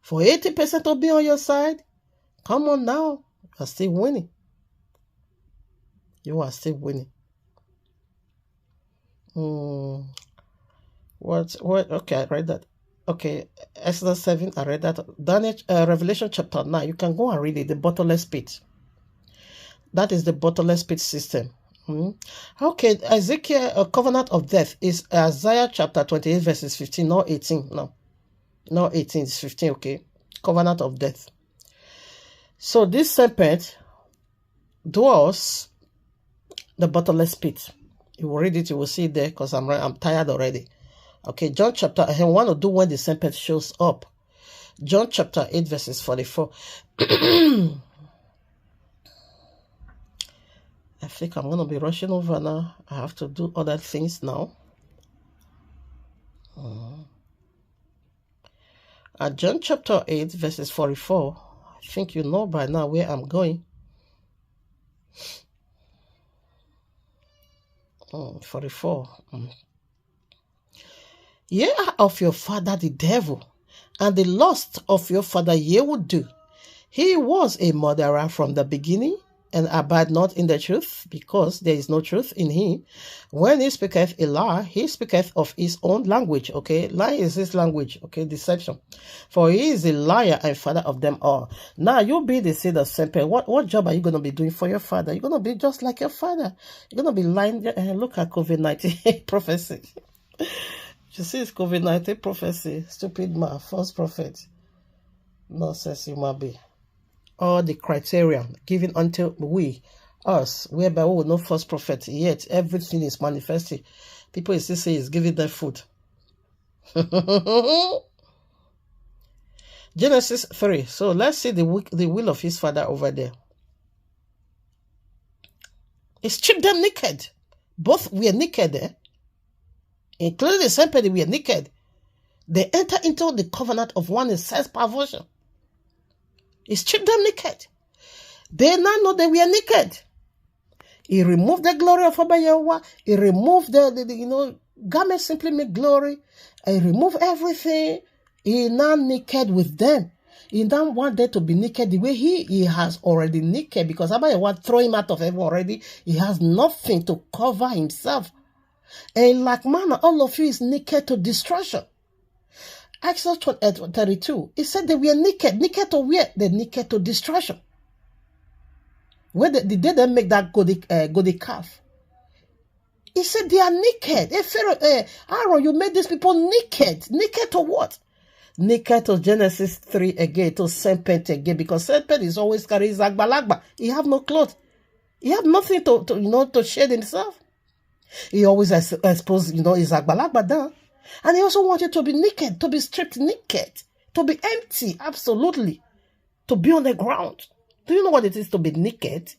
For 80% to be on your side, come on now. You are still winning. You are still winning. What? Okay, I read that. Okay, Exodus 7, I read that. Daniel, Revelation chapter 9, you can go and read it, the bottomless pit. That is the bottomless pit system. Okay, Ezekiel, covenant of death is Isaiah chapter 28 verses 15, not 18. No, not 18, it's 15, okay. Covenant of death. So this serpent dwells the bottomless pit. You will read it, you will see it there because I'm tired already. Okay, John chapter, I want to do when the serpent shows up. John chapter 8 verses 44. I think I'm going to be rushing over now. I have to do other things now. John chapter 8 verses 44. I think you know by now where I'm going. 44. Ye are of your father the devil, and the lust of your father ye would do. He was a murderer from the beginning, and abide not in the truth, because there is no truth in him. When he speaketh a lie, he speaketh of his own language. Okay, lie is his language. Okay, deception. For he is a liar and father of them all. Now you be the seed of serpent. What job are you going to be doing for your father? You're going to be just like your father. You're going to be lying. Look at COVID-19 prophecy. You see, it's COVID-19 prophecy. Stupid man, false prophet. Nonsense human being. All the criteria given unto us, whereby we will know false prophet, yet everything is manifesting. People still say it's giving them food. Genesis 3. So let's see the will of his father over there. He stripped them naked. Both were naked there. Including the serpent, they were naked. They enter into the covenant of one in sex perversion. He stripped them naked. They now know they were naked. He removed the glory of Abba Yahweh. He removed the garment simply make glory. He removed everything. He now naked with them. He now want them to be naked the way he has already naked, because Abba Yahweh throw him out of heaven already. He has nothing to cover himself. And like manner, all of you is naked to destruction. Exodus 32, it said they were naked. Naked to where? They're naked to destruction. When the day they make that golden calf, he said they are naked. Hey, Pharaoh, Aaron, you made these people naked. Naked to what? Naked to Genesis 3 again, to Serpent again, because Serpent is always carrying Zagbalagba. He have no clothes. He have nothing to shade himself. He always expose, his Zagbalagba down. And he also wanted to be naked, to be stripped naked, to be empty, absolutely, to be on the ground. Do you know what it is to be naked?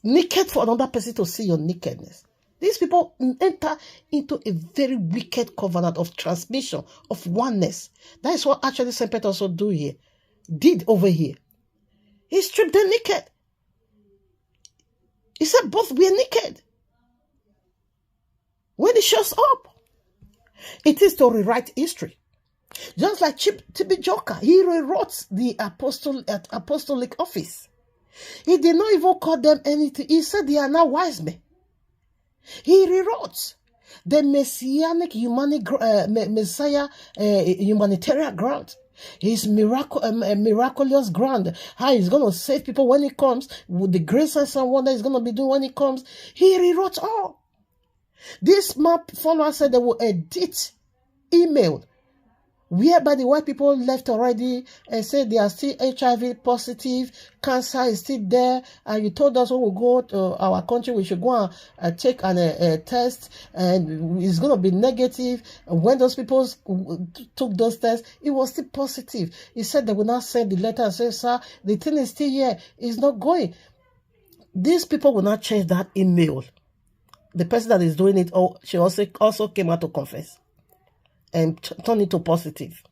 Naked for another person to see your nakedness. These people enter into a very wicked covenant of transmission, of oneness. That is what actually Serpent also did over here. He stripped them naked. He said both were naked. When he shows up, it is to rewrite history. Just like T.B. Joker, he rewrote the apostolic office. He did not even call them anything. He said they are now Wiseman. He rewrote the messianic Messiah humanitarian grant. His miraculous grant. How he's going to save people when he comes. With the grace and wonder he's going to be doing when he comes. He rewrote all. This map follower said they will edit email whereby the white people left already and said they are still HIV positive, cancer is still there, and you told us when we go to our country we should go and take a test and it's going to be negative. And when those people took those tests, it was still positive. He said they will not send the letter and say, sir, the thing is still here, it's not going. These people will not change that email. The person that is doing it, she also came out to confess and turn it to positive.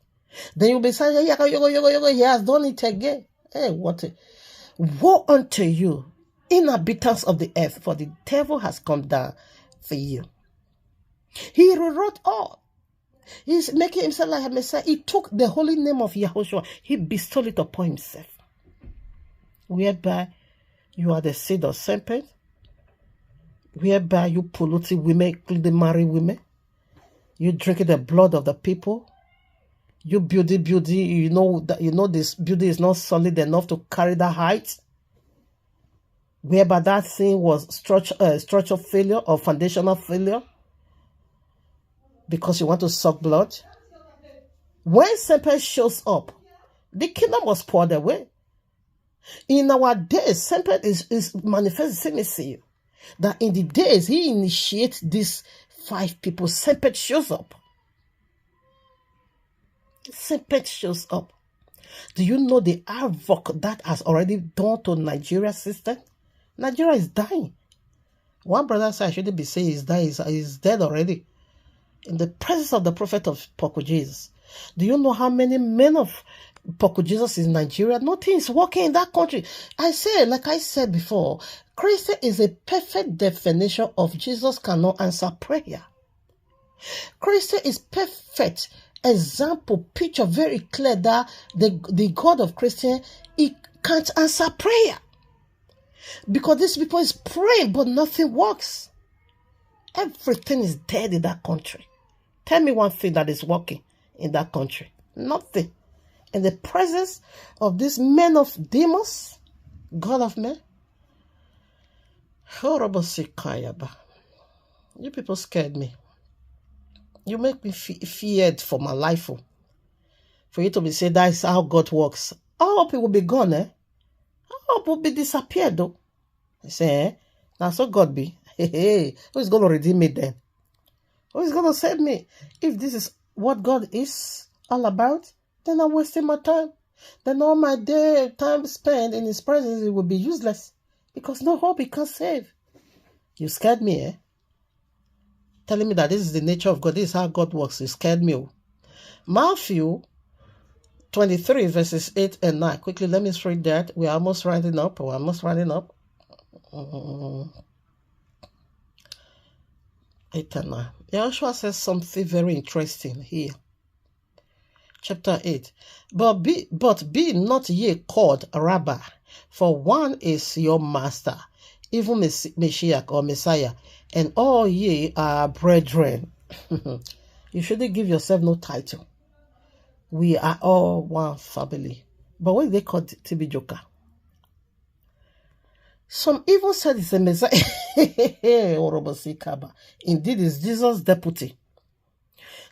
Then you'll be saying, he has done it again. Hey, woe unto you, inhabitants of the earth, for the devil has come down for you. He rewrote all. He's making himself like a Messiah. He took the holy name of Yahushua. He bestowed it upon himself. Whereby you are the seed of serpent. Whereby you polluting women, including married women. You drinking the blood of the people. You beauty, you know this beauty is not solid enough to carry that height. Whereby that thing was structural failure or foundational failure. Because you want to suck blood. When Serpent shows up, the kingdom was poured away. In our days, Serpent is manifesting. Let me see you. That in the days he initiates these 5 people, Serpent shows up. Serpent shows up. Do you know the havoc that has already done to Nigeria's system? Nigeria is dying. One brother said I shouldn't be saying he's dying. He's dead already. In the presence of the prophet of Poku Jesus. Do you know how many men of Poku Jesus in Nigeria? Nothing is working in that country. Like I said before, Christian is a perfect definition of Jesus cannot answer prayer. Christian is perfect example, picture, very clear that the God of Christian, he can't answer prayer. Because these people is praying, but nothing works. Everything is dead in that country. Tell me one thing that is working in that country. Nothing. In the presence of these men of demons, God of men. You people scared me. You make me feared for my life. For you to be saying that is how God works. I hope it will be gone, I hope it will be disappeared, though. I say, that's what God be. Hey, who is going to redeem me then? Who is going to save me? If this is what God is all about, then I'm wasting my time. Then all my time spent in his presence, it will be useless. Because no hope he can save. You scared me, Telling me that this is the nature of God. This is how God works. You scared me. Matthew 23 verses 8 and 9. Quickly, let me read that. We're almost rounding up. 8 and 9. Yahushua says something very interesting here. Chapter 8. But be not ye called Rabbi, for one is your master, even Mashiach or Messiah, and all ye are brethren. You shouldn't give yourself no title. We are all one family. But what they call TB Joker? Some even said it's a Messiah. Indeed, it's Jesus' deputy.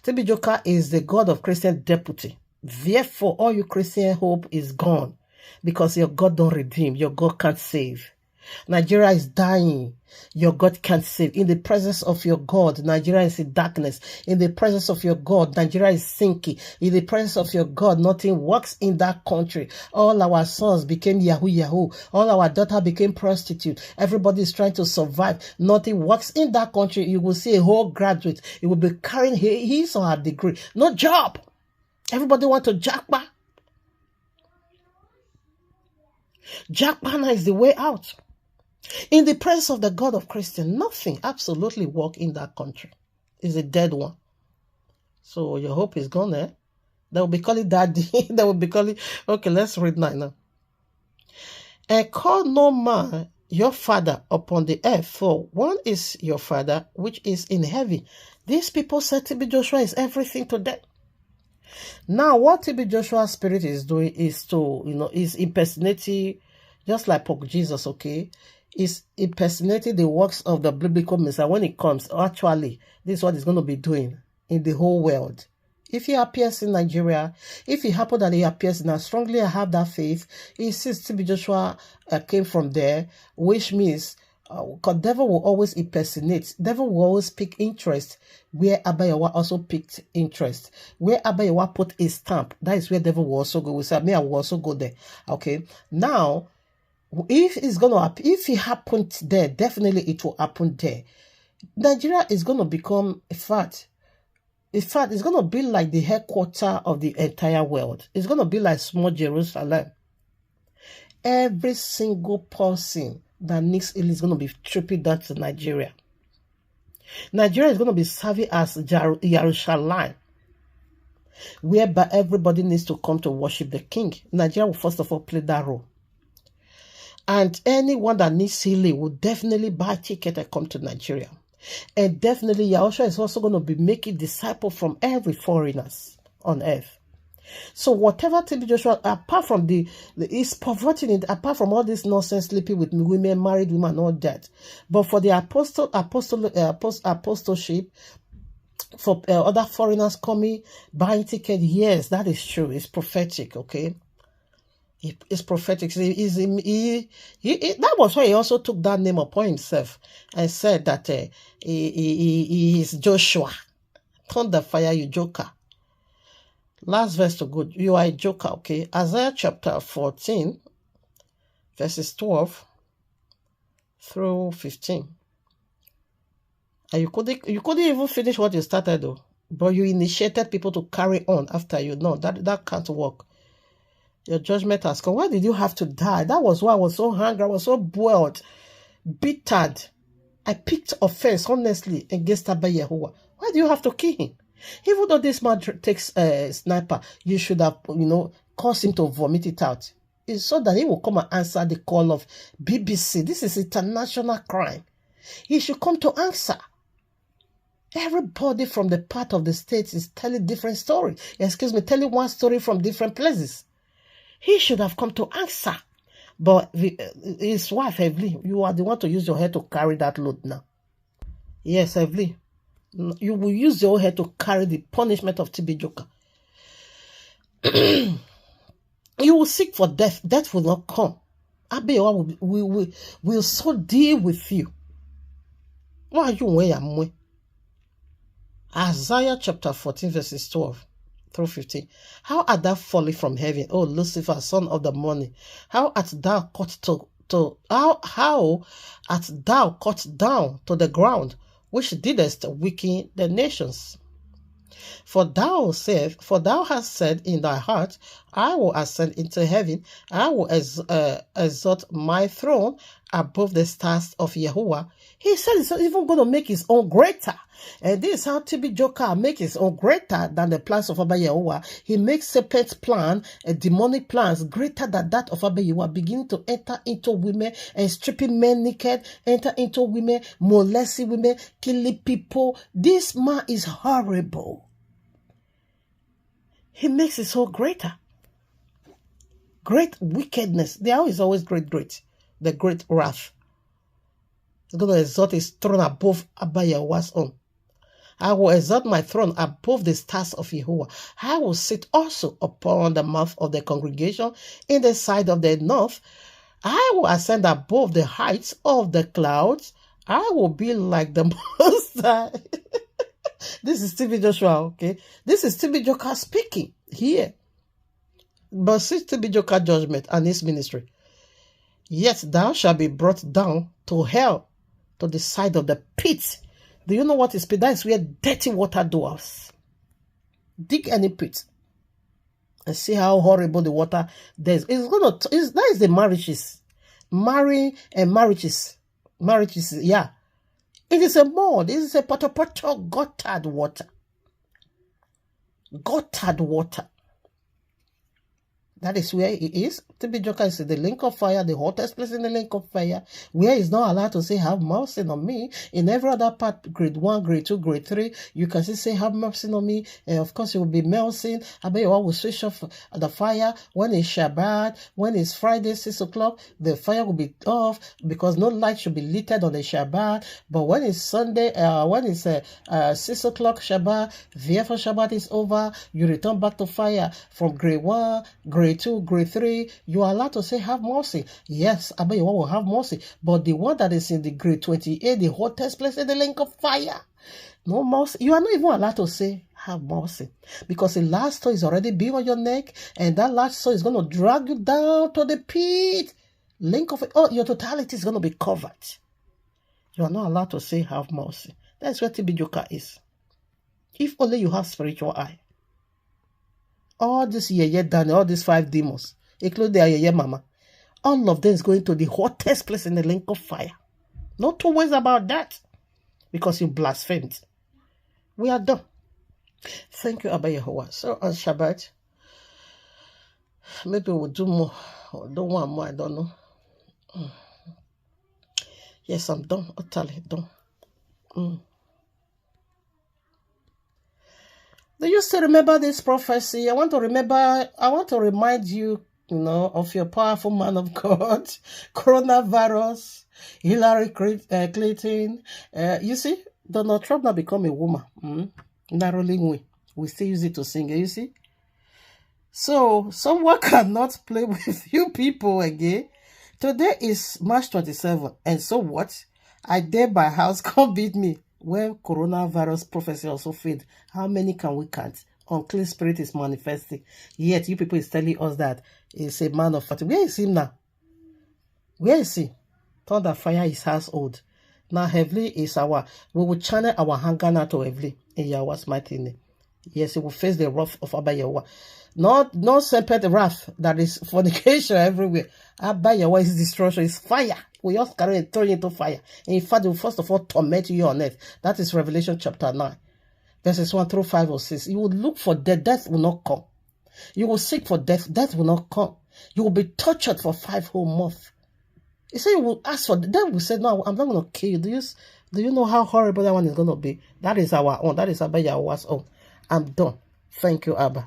TB Joker is the God of Christian deputy. Therefore, all your Christian hope is gone because your God don't redeem. Your God can't save. Nigeria is dying. Your God can't save. In the presence of your God, Nigeria is in darkness. In the presence of your God, Nigeria is sinking. In the presence of your God, nothing works in that country. All our sons became Yahoo. All our daughters became prostitute. Everybody is trying to survive. Nothing works in that country. You will see a whole graduate. He will be carrying his or her degree. No job. Everybody want to jackpot. Jackpot is the way out. In the presence of the God of Christian, nothing absolutely work in that country. It's a dead one. So your hope is gone, eh? They will be calling daddy. They will be calling... Okay, let's read now. And call no man your father upon the earth, for one is your father, which is in heaven. These people said TB Joshua is everything to them. Now, what TB Joshua's spirit is doing is to, is impersonating, just like Pope Jesus, okay? Is impersonating the works of the biblical Messiah when it comes. Actually, this is what he's going to be doing in the whole world. If he appears in Nigeria, if it happened that he appears in, strongly I have that faith, he sees TB Joshua came from there, which means because devil will always impersonate. Devil will always pick interest where Abayawa also picked interest. Where Abayawa put a stamp, that is where devil will also go. We say, me, I will also go there. Okay. Now, if it's going to happen, if it happened there, definitely it will happen there. Nigeria is going to become a fact. In fact, it's going to be like the headquarters of the entire world. It's going to be like small Jerusalem. Every single person that needs it is going to be tripping down to Nigeria. Nigeria is going to be serving as Jerusalem, whereby everybody needs to come to worship the king. Nigeria will first of all play that role. And anyone that needs healing will definitely buy a ticket and come to Nigeria. And definitely Yahushua is also going to be making disciples from every foreigners on earth. So whatever TB Joshua, apart from he's perverting it, apart from all this nonsense, sleeping with women, married women, all that. But for the apostleship, for other foreigners coming, buying tickets, yes, that is true. It's prophetic, okay? It's prophetic. That was why he also took that name upon himself and said that he is Joshua. Turn the fire, you joker. Last verse to go. You are a joker, okay? Isaiah chapter 14, verses 12 through 15. And you couldn't even finish what you started, though. But you initiated people to carry on after you. No, that can't work. Your judgment has come. Why did you have to die? That was why I was so hungry. I was so boiled, bittered. I picked offense, honestly, against Yahuwah. Why do you have to kill him? Even though this man takes a sniper, you should have, caused him to vomit it out. It's so that he will come and answer the call of BBC. This is international crime. He should come to answer. Everybody from the part of the states is telling different stories. Telling one story from different places. He should have come to answer. But his wife, Evelyn, you are the one to use your head to carry that load now. Yes, Evelyn. You will use your head to carry the punishment of TB Joker. You will seek for death. Death will not come. Abewa will so deal with you. Why are you where? Isaiah chapter 14, verses 12 through 15. How art thou fallen from heaven, O Lucifer, son of the morning? How art thou cut how art thou cut down to the ground, which didst weaken the nations? For thou hast said in thy heart, I will ascend into heaven, I will exalt my throne above the stars of Yahuwah. He said he's not even going to make his own greater. And this is how TB Joker make his own greater than the plans of Abba Yahuwah. He makes Serpent's plan, demonic plans, greater than that of Abba Yahuwah, beginning to enter into women and stripping men naked, enter into women, molesting women, killing people. This man is horrible. He makes it so greater. Great wickedness. There is always great. The great wrath. He's going to exalt his throne above YAHUAH'S own. I will exalt my throne above the stars of YAHUAH. I will sit also upon the mouth of the congregation in the side of the north. I will ascend above the heights of the clouds. I will be like the Most High. This is TB Joshua, okay? This is TB Joshua speaking here. But see TB Joshua judgment and his ministry. Yet thou shalt be brought down to hell, to the side of the pit. Do you know what is pit? That is where dirty water dwells. Dig any pit and see how horrible the water there is. That is the marriages. Marrying and marriages. Marriages, yeah. It is a mud. It is a guttered water. Guttered water. That is where it is. TB Joshua is in the lake of fire, the hottest place in the lake of fire, where he's not allowed to say, have mercy on me. In every other part, grade 1, grade 2, grade 3, you can say, have mercy on me. And of course, it will be melting. I bet you all will switch off the fire. When it's Shabbat, when it's Friday, 6 o'clock, the fire will be off because no light should be lit on the Shabbat. But when it's Sunday, when it's 6 o'clock Shabbat, therefore Shabbat is over, you return back to fire from grade 1, grade 2, grade 3, you are allowed to say, have mercy. Yes, I bet you will have mercy. But the one that is in the grade 28, the hottest place in the lake of fire, no mercy. You are not even allowed to say, have mercy. Because the last soul is already been on your neck, and that last soul is going to drag you down to the pit. Link of it. Oh, your totality is going to be covered. You are not allowed to say, have mercy. That's where TB Joshua is. If only you have spiritual eye. All this Daniel, all these 5 demons, including their mama, all of them is going to the hottest place in the lake of fire. Not two ways about that. Because you blasphemed. We are done. Thank you, YAHUAH. So on Shabbat, maybe we'll do more. Or do one more, I don't know. Yes, I'm done. Utterly done. Do you still remember this prophecy? I want to remind you, of your powerful man of God, coronavirus, Hillary Clinton. You see, Donald Trump now become a woman. Narrowly we still use it to sing, you see. So, someone cannot play with you people again. Today is March 27, and so what? I dare my house, come beat me. When coronavirus prophecy also failed, how many can we count? Unclean spirit is manifesting. Yet you people is telling us that it's a man of 40. Where is him now? Where is he? Thunder fire his household. Now heavenly is we will channel our hunger now to heavenly in YAHUAH'S mighty name. Yes, he will face the wrath of YAHUAH. Not Serpent wrath that is fornication everywhere. YAHUAH's destruction is fire. We just carry and throw into fire. And in fact, they will first of all torment you on earth. That is Revelation chapter 9. Verses 1 through 5 or 6. You will look for death. Death will not come. You will seek for death. Death will not come. You will be tortured for 5 whole months. You say you will ask for death. Death will say, no, I'm not going to kill you. Do you know how horrible that one is going to be? That is our own. That is YAHUAH'S own. I'm done. Thank you, Abba.